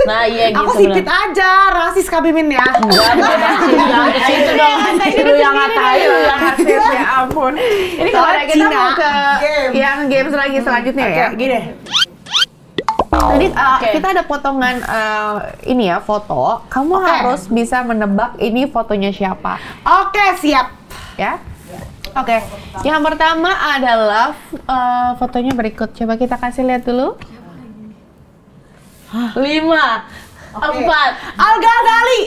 Nah, iya gitu. Aku sipit aja, rasis Kak Mimin ya. Jangan ke situ dong. Lu yang ngatain, lu yang Rasis, ya ampun. Ini kalau Soalnya kita Cina. mau ke yang games lagi selanjutnya ya. Gini. Tadi kita ada potongan ini ya, foto. Kamu harus bisa menebak ini fotonya siapa, Oke, siap. ya? Oke. Yang pertama adalah fotonya berikut. Coba kita kasih lihat dulu. 5, 4. Alga Gali.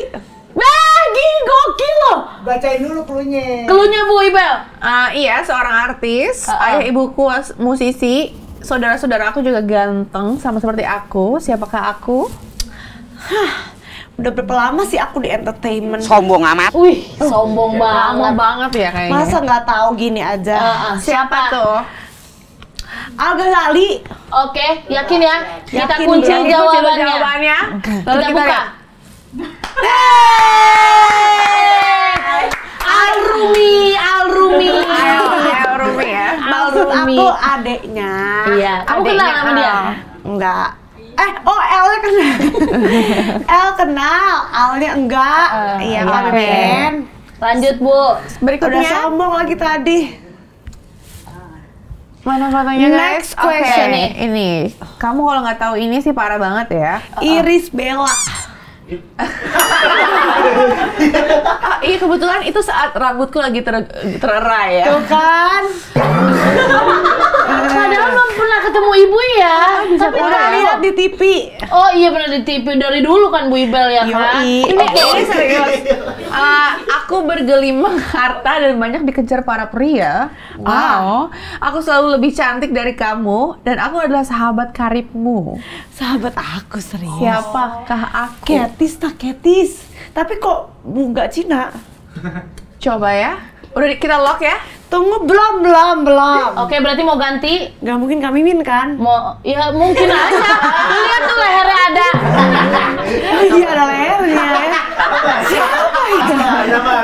Wah, gini gokil loh. Bacain dulu cluenya. Keluhnya Bu Ibel. Iya, seorang artis. Ayah ibuku musisi. Saudara-saudara aku juga ganteng, sama seperti aku. Siapakah aku? Udah berapa lama sih aku di entertainment? Sombong amat. Wih, sombong Lama banget. banget ya kayaknya. Masa nggak tahu gini aja? Siapa tuh? Alga Gali. Oke, yakin ya? Kita Yakin, kunci yakin. jawabannya. Lalu Kita kita buka. lihat. Alrumi. Rumi ya. Maksud Alrumi. aku adeknya. Iya, kamu kenal sama dia? Enggak. L-nya kenal. L kenal, L-nya enggak. Iya, Kak oke. Mimin. Lanjut Bu. Udah Berikutnya sombong lagi tadi. mana fotonya guys? Next question. Oke, ini. Kamu kalau nggak tahu ini sih parah banget ya. Iris Bella. Iya kebetulan itu saat rambutku lagi tererai ya. Tuh kan. Padahal belum pernah ketemu ibu ya. Tapi Udah tahu. lihat di TV. Oh iya pernah di TV dari dulu kan Bu Ibel ya kan? Yoi. Ini serius. Aku bergelimang harta dan banyak dikejar para pria. Wow. Aku selalu lebih cantik dari kamu dan aku adalah sahabat karibmu. Sahabat aku serius. Siapakah aku? Ketis. Tapi kok nggak Cina? Coba ya. Udah kita lock ya. Tunggu, belum. Oke berarti mau ganti? Nggak mungkin Kak Mimin kan? Mau ya mungkin aja. Tuh lihat tuh lehernya ada. Iya, ada lehernya ya. Siapa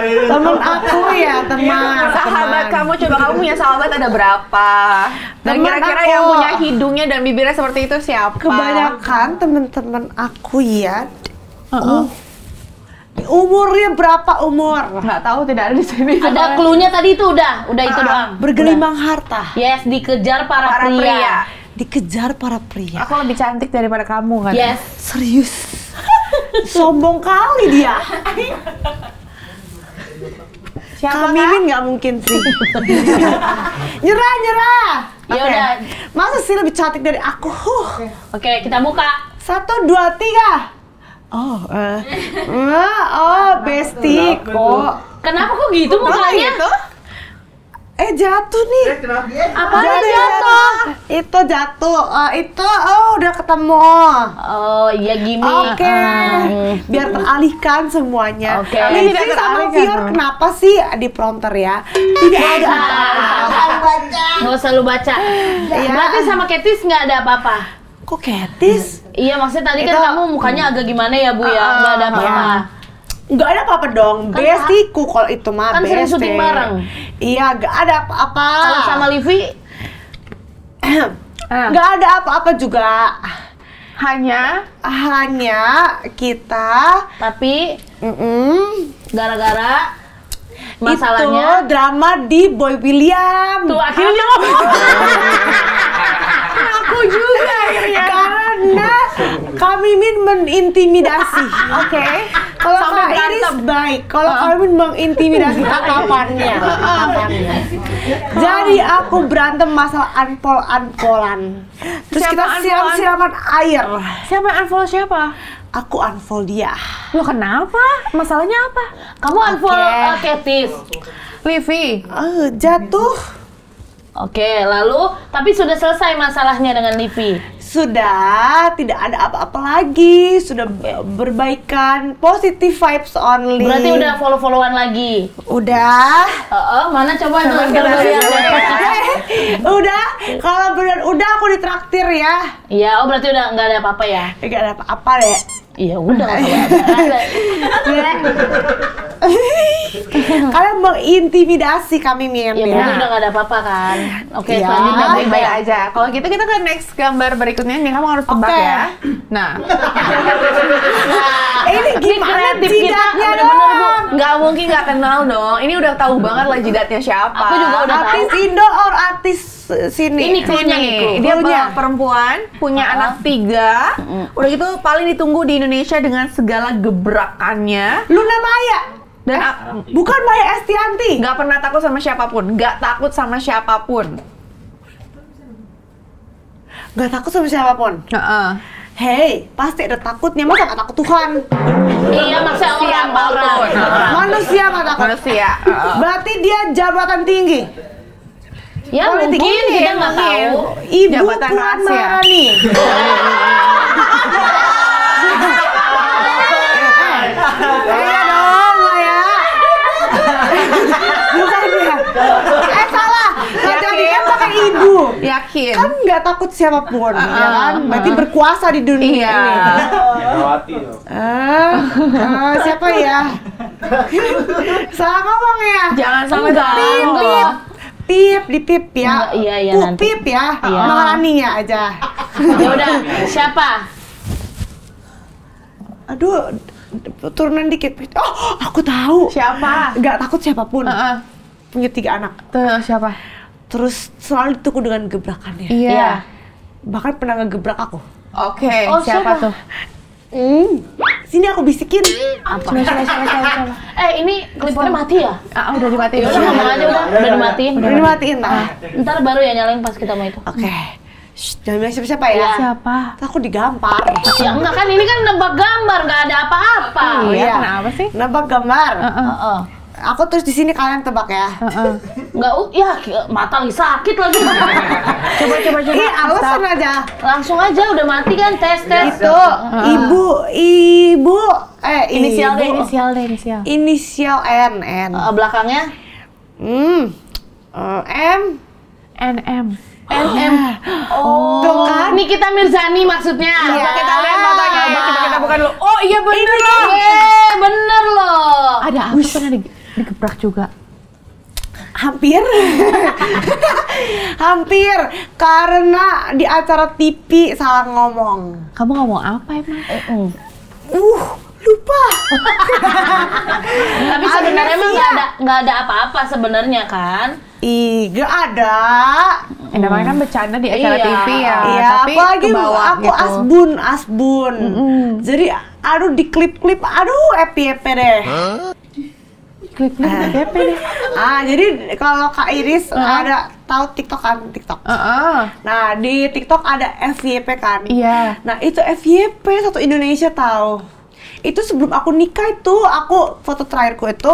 itu? Temen aku ya, teman. Sahabat kamu, coba kamu punya sahabat ada berapa? Dan Teman kira-kira aku. yang punya hidungnya dan bibirnya seperti itu siapa? Kebanyakan temen-temen aku ya. Umurnya berapa umur? Nggak tahu, tidak ada di sini. Ada clue-nya tadi itu udah itu doang. Bergelimang harta. Yes, dikejar para pria. Dikejar para pria. Aku lebih cantik daripada kamu kan? Yes. Serius. Sombong kali dia. Siapa Kak Kak? Mimin nggak mungkin sih. Nyerah. Ya Oke. udah. Masa sih lebih cantik dari aku? Oke, kita buka. 1, 2, 3. Bestie kok. Kenapa kok gitu mukanya? Jatuh nih. Apa jatuh? Itu jatuh. Itu udah ketemu. Oh, iya gimmick. Oke. Biar teralihkan semuanya. Oke. Livi Tidak sama teralihkan, Fior Bang. kenapa sih di prompter ya? Tidak ada apa-apa. Nggak usah lu baca. Iya. Berarti sama Ketis nggak ada apa-apa? Kok Ketis? Iya, maksudnya tadi kan Itu- kamu mukanya agak gimana ya Bu ya? Nggak ada apa-apa. Nggak ada apa-apa dong. Kan Bestieku kalau itu mah kan sering bestie. syuting bareng. Iya, nggak ada apa-apa. Kalau sama Livi, Nggak ada apa-apa juga. Hanya Hanya kita tapi mm-mm, gara-gara itu masalahnya drama di Boy William. tuh akhirnya Aku juga akhirnya. Karena Kak Mimin menintimidasi. Oke. Kalau Sampai Kak Iris berantem. baik. Kalau Kak Mimin mengintimidasi tatapannya. Jadi aku berantem masalah unfollow-unfollowan. Terus Siapa kita unfollow? siram-siraman air. siapa yang unfollow siapa? Aku unfollow dia. Lo kenapa? Masalahnya apa? kamu unfollow Oke. Ketis. Livi. Jatuh. Oke, lalu tapi sudah selesai masalahnya dengan Livi. Sudah, tidak ada apa-apa lagi. Sudah berbaikan, positive vibes only. Berarti udah follow-followan lagi. Udah. Mana coba dulu Udah, kalau benar udah aku ditraktir ya. Iya, oh berarti udah nggak ada apa-apa ya? Gak ada apa-apa deh. Iya udah nggak ada. Kalian mengintimidasi kami Mimin. Ya berarti udah nggak ada apa-apa kan? Oke, Iya. selanjutnya Baik-baik aja. Kalau gitu kita ke next gambar berikutnya nih, kamu harus tebak Oke. ya. Nah, Ini gimana kreatif kita, jidatnya bener-bener, Bu. dong? nggak mungkin nggak kenal dong. Ini udah tahu banget lah jidatnya siapa. Aku juga udah tahu. Artis Indo or artis sini? Ini clue-nya nih, clue. Dia Clue-nya. perempuan, punya anak 3. Udah gitu paling ditunggu di Indonesia dengan segala gebrakannya. Luna Maya. Dan Bukan Maya Estianti. nggak pernah takut sama siapapun. Nggak takut sama siapapun. Gak takut sama siapapun. Heeh. Hei, pasti ada takutnya. Masa gak takut Tuhan? Iya, maksudnya orang-orang. Manusia gak takut. Manusia. Berarti dia jabatan tinggi. Ya Politik. mungkin kita nggak tahu. Ibu Jabatan Puan rahasia. Maharani. Iya dong, Maya. Bukan dia. Salah. Nggak jadi kan pakai ibu. Yakin. Kan nggak takut siapapun, ya kan? Berarti berkuasa di dunia Iya. ini. Megawati loh. Siapa ya? Salah ngomong ya? Jangan sampai Enggak. tahu. Pip, di pip ya. Enggak, iya, nanti. Pip ya. Iya. Maharaninya aja. Ya udah, siapa? Aduh, turunan dikit. Oh, aku tahu. Siapa? Nggak takut siapapun. Punya 3 anak. Tuh, siapa? Terus selalu dituku dengan gebrakannya. Iya. Bahkan pernah ngegebrak aku. Oke, Oh, siapa tuh? Sini aku bisikin. Coba. Ini klipornya mati ya? Udah dimatiin. Udah ngomong aja udah dimatiin. Udah dimatiin lah. Ntar baru ya nyalain pas kita mau itu. Oke. Shh, jangan bilang siapa-siapa ya. Siapa? Terus aku digampar. Ya enggak kan ini kan nebak gambar, nggak ada apa-apa. Iya, kenapa sih? Nebak gambar. Heeh. Aku terus di sini kalian tebak ya. Nggak, ya mata lagi sakit lagi. Coba. Ih, alasan aja. Langsung aja udah mati kan tes. Itu ibu Inisial ibu. deh. Inisial N. Belakangnya M. NM. NM. Oh, Tuh kan? Nikita Mirzani maksudnya. Iya. Coba kita lihat fotonya. Coba kita buka dulu. Oh iya bener Ini loh. Bener loh. Ada aku pernah digebrak juga. Hampir. Hampir. Karena di acara TV salah ngomong. Kamu ngomong apa emang? Lupa. Tapi sebenarnya emang nggak ada apa-apa sebenarnya kan? Gak ada. Namanya kan bercanda di acara Iya. TV ya. Iya, Tapi apalagi ke bawah aku gitu. asbun. Jadi, aduh di klip-klip, aduh FYP deh. Klip-klip FYP deh. Jadi kalau Kak Iris ada tahu TikTok kan? TikTok. Nah, di TikTok ada FYP kan? Iya. Nah, itu FYP satu Indonesia tahu. Itu sebelum aku nikah itu, aku foto terakhirku itu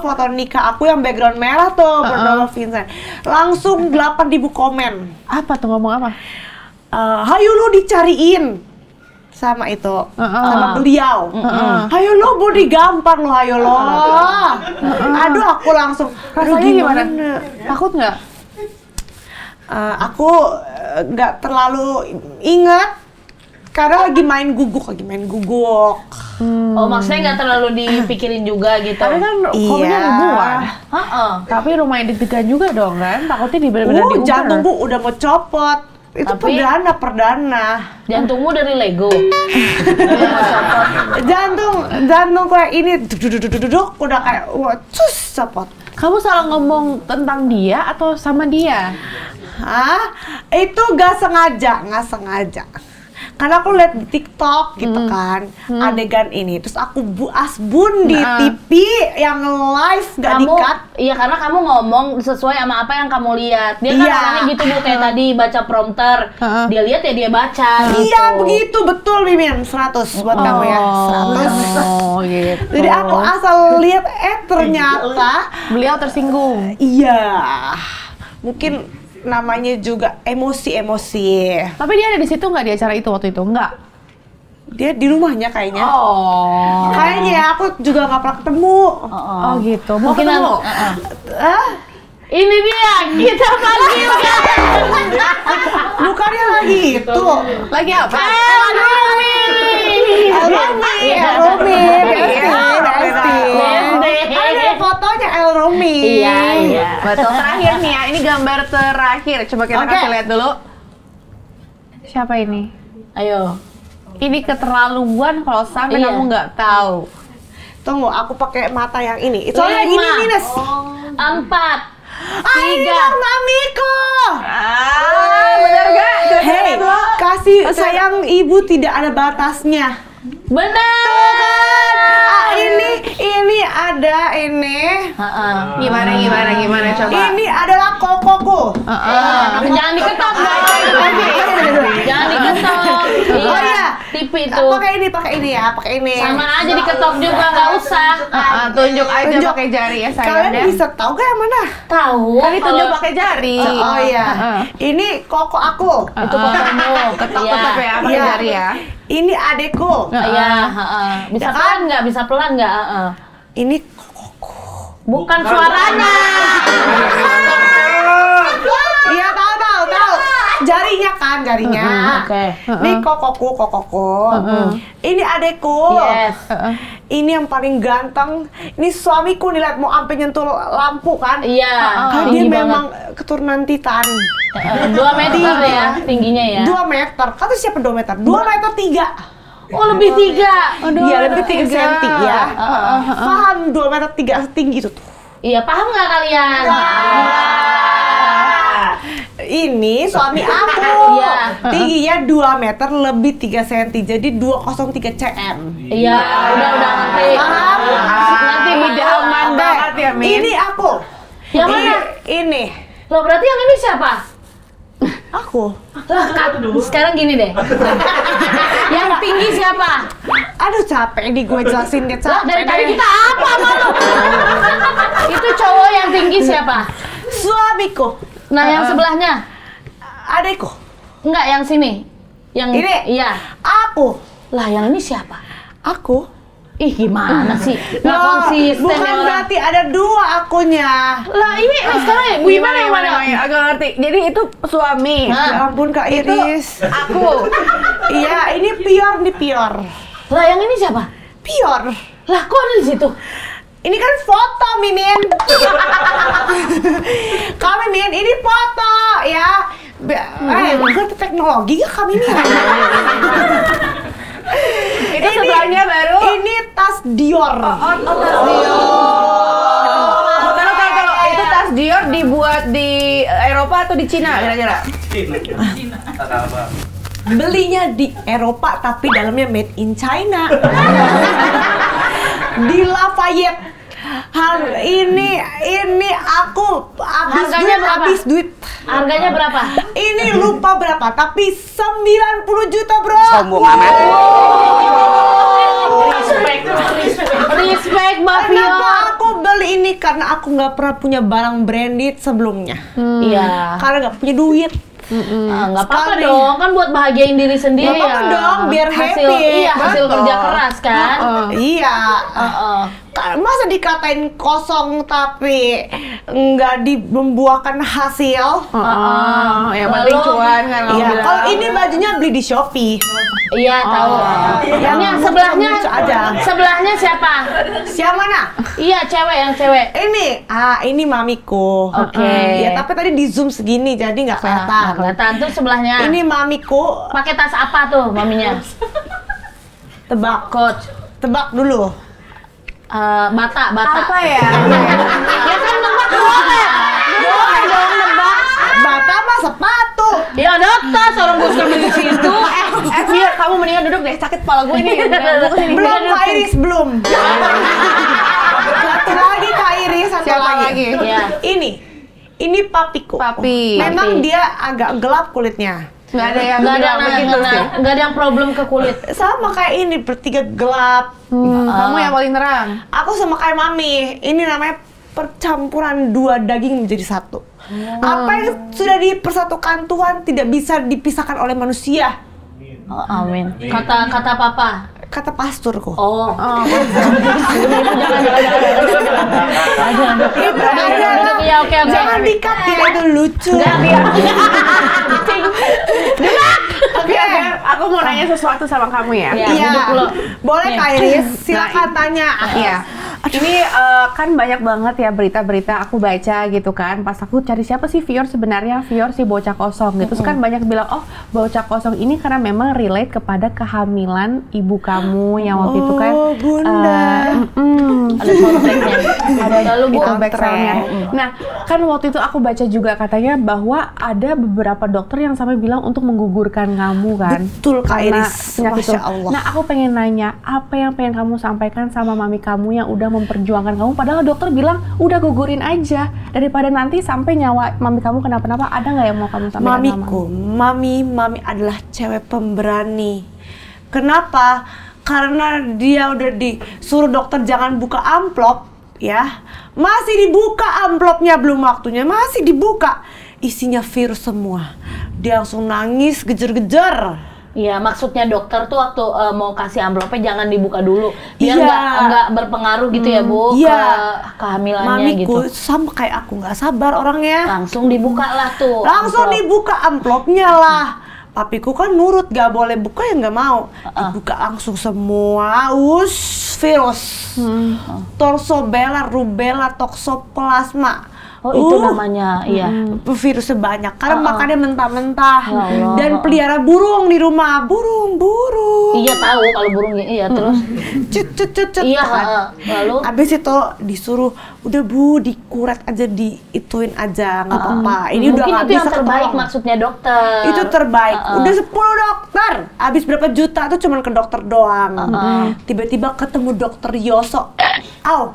foto nikah aku yang background merah tuh bernama Vincent. Langsung 8.000 komen. Apa tuh ngomong apa? Hayu lu dicariin sama itu, sama beliau. Hayo lo mau digampar lo, hayo lo. Aduh, aku langsung. Rasanya gimana? Takut nggak? Aku nggak terlalu ingat. Karena lagi main guguk. Oh, maksudnya nggak terlalu dipikirin juga gitu. Tapi kan komennya Iya. ribuan. Heeh. Tapi lumayan deg-degan juga dong kan? Takutnya benar-benar diumbar. Jantungku udah mau copot. Itu Tapi- perdana. Jantungmu dari Lego. Jantung kayak ini duduk udah kayak wah, cus copot. Kamu salah ngomong tentang dia atau sama dia? Hah? Itu nggak sengaja. Karena aku lihat di TikTok gitu kan, adegan ini. Terus aku asbun di TV yang live gak di-cut. Iya, karena kamu ngomong sesuai sama apa yang kamu lihat. Dia kan Iya. orangnya gitu Bu, kayak tadi baca prompter. Dia lihat ya dia baca gitu. Iya begitu, betul Mimin. 100 buat kamu ya, 100. Oh gitu. Jadi aku asal lihat, ternyata Beliau tersinggung. iya. Mungkin namanya juga emosi. Tapi dia ada di situ nggak di acara itu waktu itu? Nggak. Dia di rumahnya kayaknya. Oh. Kayaknya ya, aku juga nggak pernah ketemu. Oh gitu. Mau Mungkin ketemu? Ini dia, kita panggil kan. Bukannya lagi itu. Lagi apa? Elromi. Ada fotonya Elromi. Iya. Betul. Terakhir nih ya, ini gambar terakhir. Coba kita Oke. kasih lihat dulu. Siapa ini? Ayo. Ini keterlaluan kalau sampai Iya. kamu nggak tahu. Tunggu, aku pakai mata yang ini. Soalnya Lihat, ini Ma. minus. 4. Ini dong Mamiko. Bener gak? Hei, kasih sayang ibu tidak ada batasnya. Benar. Ini ada ini. Gimana coba? Ini adalah kokoku. Jangan diketok guys. Jangan diketok. Oh iya. TV itu. Pakai ini ya, pakai ini. Sama aja diketok juga, nggak usah. Tunjuk aja Tunjuk. pakai jari ya sayang Kalian ya. bisa tahu gak yang mana? Tahu. Tadi tunjuk pakai jari. Oh iya. Ini koko aku. Itu fotomu. Ketok-ketok ya pakai Iya. jari ya. Ini adekku. Iya. Bisa Ya kan? pelan nggak? Bisa pelan nggak? Ini Bukan suaranya. iya tahu. Jarinya kan, jarinya. Oke. Ini kokoku. Ini adekku. Yes. Ini yang paling ganteng. Ini suamiku nih, lihat mau sampai nyentuh lampu kan. Iya. Karena dia Tinggi memang keturunan Titan. 2 meter ya tingginya ya. 2 meter. Kata siapa 2 meter? 2 meter 3. Oh, lebih 3. Iya, lebih 3 cm ya. Paham 2 meter 3 setinggi itu tuh. Iya, paham nggak kalian? Ini suami aku. Iya. Tingginya 2 meter lebih 3 cm. Jadi 203 cm. Iya, udah ngerti. Nanti idaman banget ya, Min. Ini aku. Yang mana? Ini. Loh, berarti yang ini siapa? Aku. Lah, sekarang gini deh. Yang tinggi siapa? Aduh capek nih gue jelasin dia Lah, capek. dari tadi deh. kita apa malu? Itu cowok yang tinggi siapa? Suamiku. Nah, yang sebelahnya? Adekku. Enggak, yang sini. Yang Ini? Iya. Aku. Lah, yang ini siapa? Aku. Ih, gimana sih? Nggak Loh, konsisten bukan ya orang. berarti ada 2 akunnya. Lah, ini sekarang ya, gimana yang mana? Agak ngerti. Jadi itu suami. Ya ampun Kak Iris. Aku. Iya, ini pior nih pior. Lah, yang ini siapa? Pior. Lah, kok ada di situ? Ini kan foto, Mimin. Kami Mimin, ini foto ya. Bukan teknologi ya kami Mimin. Itu sebelahnya baru. Ini tas Dior. Kalau itu tas Dior dibuat di Eropa atau di Cina kira-kira? Belinya di Eropa tapi dalamnya made in China. Di Lafayette. Ini aku habis duit. Harganya berapa? Ini lupa berapa tapi 90 juta bro. Sombong amat. Respect, Mbak Vio. Kenapa aku beli ini? Karena aku nggak pernah punya barang branded sebelumnya. Iya. Karena nggak punya duit. Nggak apa-apa Sekali. dong, kan buat bahagiain diri sendiri Nggak apa-apa ya. dong, biar hasil, happy. Iya, hasil Betul. kerja keras kan. Iya. Masa dikatain kosong tapi nggak membuahkan hasil? Yang penting Lalu- cuan kan. Iya. Kalau ini bajunya beli di Shopee. Iya, tahu. Yang sebelahnya, lucu aja. sebelahnya siapa? Siapa mana? Iya, cewek, yang cewek. Ini mamiku. Oke. Ya tapi tadi di zoom segini jadi nggak kelihatan. Kelihatan tuh sebelahnya. Ini mamiku. Pakai tas apa tuh maminya? Tebak. Coach. Tebak dulu. Bata. Apa ya? Ya kan nebak boleh. Boleh dong nebak. Bata mah sepatu. Ya ada tas, orang gue suka beli di situ. Biar kamu mendingan duduk deh, sakit kepala gue ini. Belum Kak Iris, belum. Satu lagi Kak Iris, satu Siapa lagi? Iya. Ini papiku. Papi. Memang dia agak gelap kulitnya. Nggak ada yang Nggak ada, bilang begitu sih. nggak ada yang problem ke kulit. Sama kayak ini, bertiga gelap. Kamu yang paling terang. Aku sama kayak mami. Ini namanya percampuran 2 daging menjadi 1. Apa yang sudah dipersatukan Tuhan tidak bisa dipisahkan oleh manusia. Oh, amin. Kata papa. Kata pasturku. Oh. Iya, oke. Jangan dikat ya, itu lucu. Oke, aku mau nanya sesuatu sama kamu ya. Iya. Duduk dulu. Boleh Kak Iris, silakan tanya. Iya. Ini kan banyak banget ya berita-berita aku baca gitu kan. Pas aku cari siapa sih Vior sebenarnya, Vior si bocah kosong gitu. Terus kan banyak bilang, oh bocah kosong ini karena memang relate kepada kehamilan ibu kamu yang waktu itu kan. Oh, Bunda. Ada soundtracknya. Ada Lalu Bu. itu backgroundnya. Nah, kan waktu itu aku baca juga katanya bahwa ada beberapa dokter yang sampai bilang untuk menggugurkan kamu kan. Betul, Kak Karena Iris. penyakit itu. Masya Allah. Nah, aku pengen nanya, apa yang pengen kamu sampaikan sama mami kamu yang udah memperjuangkan kamu, padahal dokter bilang udah gugurin aja daripada nanti sampai nyawa mami kamu kenapa-napa. Ada nggak yang mau kamu sampaikan Mamiku, sama mami adalah cewek pemberani. Kenapa? Karena dia udah disuruh dokter jangan buka amplop, ya. Masih dibuka amplopnya, belum waktunya, masih dibuka. Isinya virus semua. Dia langsung nangis, gejer-gejer. Iya, maksudnya dokter tuh waktu mau kasih amplopnya jangan dibuka dulu, biar Iya. nggak berpengaruh gitu ya Bu, Iya. ke kehamilannya Mamiku gitu. sama kayak aku, nggak sabar orangnya. Langsung dibuka lah tuh. Langsung amplop. dibuka amplopnya lah. Papiku kan nurut, gak boleh buka ya nggak mau. Dibuka langsung semua, virus. Torsobella, rubella, toxoplasma. Oh itu namanya, iya. Virusnya banyak, karena makannya mentah-mentah. Ya Allah. Dan pelihara burung di rumah, burung. Iya tahu kalau burungnya, iya terus. Cut. Iya, kan. lalu Abis itu disuruh, udah Bu, dikuret aja, diituin aja, nggak apa-apa. Ini udah mungkin nggak itu yang bisa terbaik ketolong. maksudnya dokter. Itu terbaik. Udah 10 dokter. Habis berapa juta tuh cuman ke dokter doang. Tiba-tiba ketemu dokter Yoso. Au.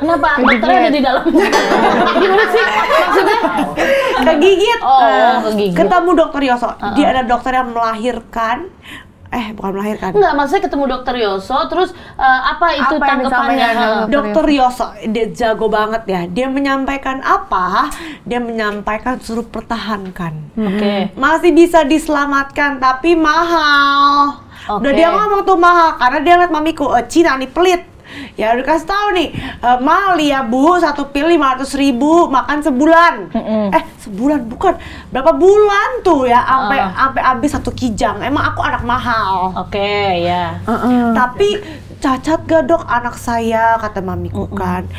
Kenapa dokternya ada di dalam? Gimana sih? Maksudnya? Kegigit. Kegigit. Ketemu dokter Yoso. Dia ada dokter yang melahirkan. Bukan melahirkan. Enggak, maksudnya ketemu dokter Yoso, terus apa itu Apa yang tanggapannya? disampaikan Dokter Yoso, dia jago banget ya. Dia menyampaikan apa? Dia menyampaikan suruh pertahankan. Oke. Masih bisa diselamatkan, tapi mahal. Udah Oke. dia ngomong tuh mahal, karena dia liat mamiku, Cina nih pelit. Ya udah kasih tahu nih, mahal ya Bu, 1 pil 500.000, makan sebulan. Sebulan bukan, berapa bulan tuh ya, sampai habis 1 kijang. Emang aku anak mahal. Oke, ya. Tapi cacat gak dok anak saya, kata mamiku kan.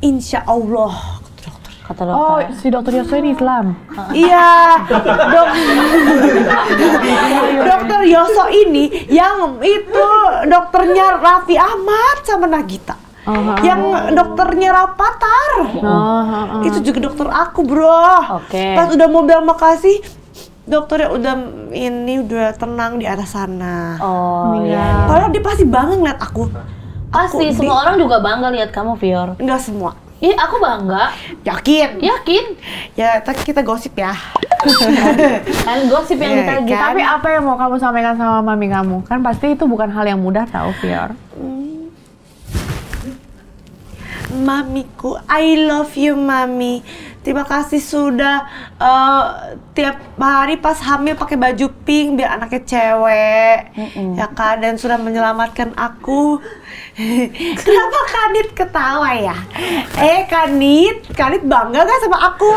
Insya Allah, kata dokter. Kata Oh, dokter. si dokter Yoso ini Islam. Iya, dokter Yoso ini yang itu dokternya Raffi Ahmad sama Nagita. Yang dokternya Rapatar. Itu juga dokter aku, bro. Oke. Pas udah mau bilang makasih, dokternya udah tenang di atas sana. Oh, iya. Padahal dia pasti bangga ngeliat aku. Pasti semua orang juga bangga lihat kamu, Fior. Enggak semua. Ih, aku bangga. Yakin? Yakin? Ya, kita gosip ya. Kan gosip yang kita gitu. kan? Tapi apa yang mau kamu sampaikan sama mami kamu? Kan pasti itu bukan hal yang mudah tahu, Fior. Mamiku, I love you mami. Terima kasih sudah tiap hari pas hamil pakai baju pink biar anaknya cewek, ya kan, dan sudah menyelamatkan aku. Kenapa Kanit ketawa ya? Kanit bangga gak sama aku?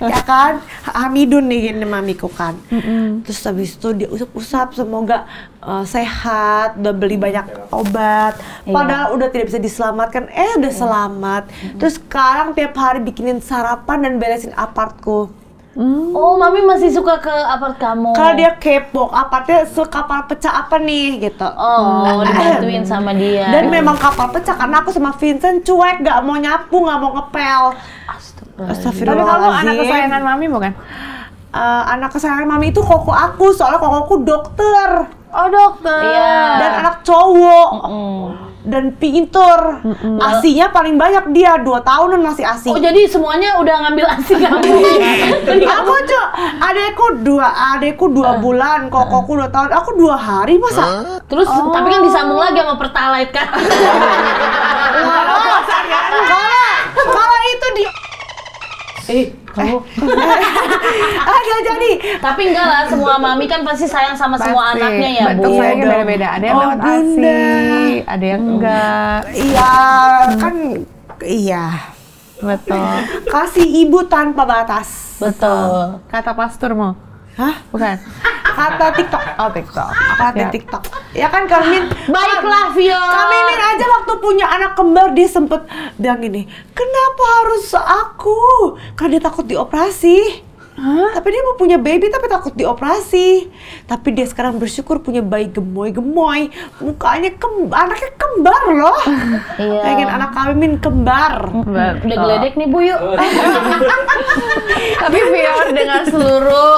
Ya kan, Hamidun nih gini mamiku kan. Terus habis itu dia usap-usap, semoga sehat, udah beli banyak obat. Padahal udah tidak bisa diselamatkan, udah selamat. Terus sekarang tiap hari bikinin sarapan dan beresin apartku. Oh, mami masih suka ke apart kamu. Kalau dia kepo, apartnya kapal pecah apa nih gitu. Oh, dibantuin sama dia. Dan memang kapal pecah karena aku sama Vincent cuek, gak mau nyapu, gak mau ngepel. Tapi kamu anak kesayangan mami bukan? Anak kesayangan mami itu koko aku, soalnya kokoku dokter. Oh, dokter. Iya. Dan anak cowok. Dan pinter. Asinya paling banyak dia, 2 tahunan masih asi. Oh, jadi semuanya udah ngambil asi kamu. Aku adekku 2 bulan, kokoku 2 tahun, aku 2 hari masa. Terus tapi kan disambung lagi sama Pertalite kan. Kalau itu di Kamu. Gak jadi. Tapi enggak lah, semua mami kan pasti sayang sama semua Pasti. anaknya ya, Bu. Bentuk sayangnya beda-beda. Ada yang lewat ASI, Bunda. ada yang enggak. Iya, kan iya. Betul. Kasih ibu tanpa batas. Betul. Kata pasturmu. Hah? Bukan? Kata TikTok. Oh, TikTok. Kata Ya. TikTok. Ya kan Karmin. Baiklah, Vio. Karmin aja waktu punya anak kembar dia sempet bilang gini, kenapa harus aku? Karena dia takut dioperasi. Tapi dia mau punya baby tapi takut dioperasi. Tapi dia sekarang bersyukur punya bayi gemoy-gemoy. Mukanya anaknya kembar loh. Iya. Pengen anak Karmin kembar. Udah geledek nih, Bu, yuk. Tapi Fior, dengan seluruh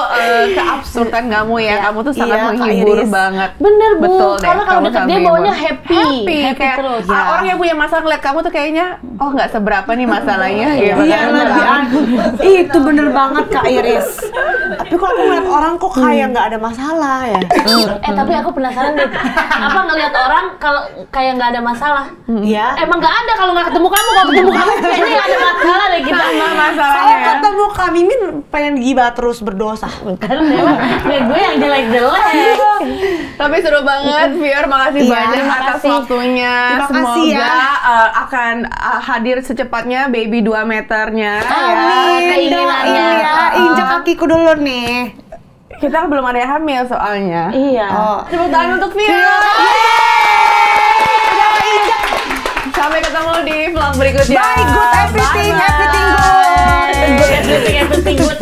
keabsurdan kamu ya, kamu tuh sangat Iya, Kak menghibur Iris. banget. Bener, Bu. Betul deh, Karena kalau kamu deket sangat dia menghibur. maunya happy Kayak, terus. orang yang punya masalah ngeliat kamu tuh kayaknya, oh nggak seberapa nih masalahnya. Gitu Iya, kan. lebih itu bener banget Kak Iris. Tapi kok aku ngeliat orang kok kayak nggak ada masalah ya? Tapi aku penasaran deh. Apa ngelihat orang kalau kayak nggak ada masalah? Iya. Emang nggak ada kalau nggak ketemu kamu. Kalau ketemu kamu kayaknya ada masalah deh kita. Sama Kalau masalahnya. ketemu Kak Mimin pengen gibah terus berdosa. Kan memang gue yang jelek-jelek. Tapi seru banget, Fior. Makasih Iya, banyak terima atas kasih. waktunya. Terima Semoga kasih ya. akan hadir secepatnya baby 2 meternya. Amin. Keinginannya. Iya, injak kakiku dulu nih. Kita belum ada yang hamil soalnya. Iya. Oh. Tepuk tangan untuk Fior. Sampai ketemu di vlog berikutnya. Bye, good everything, Bye-bye. everything good. Everything good.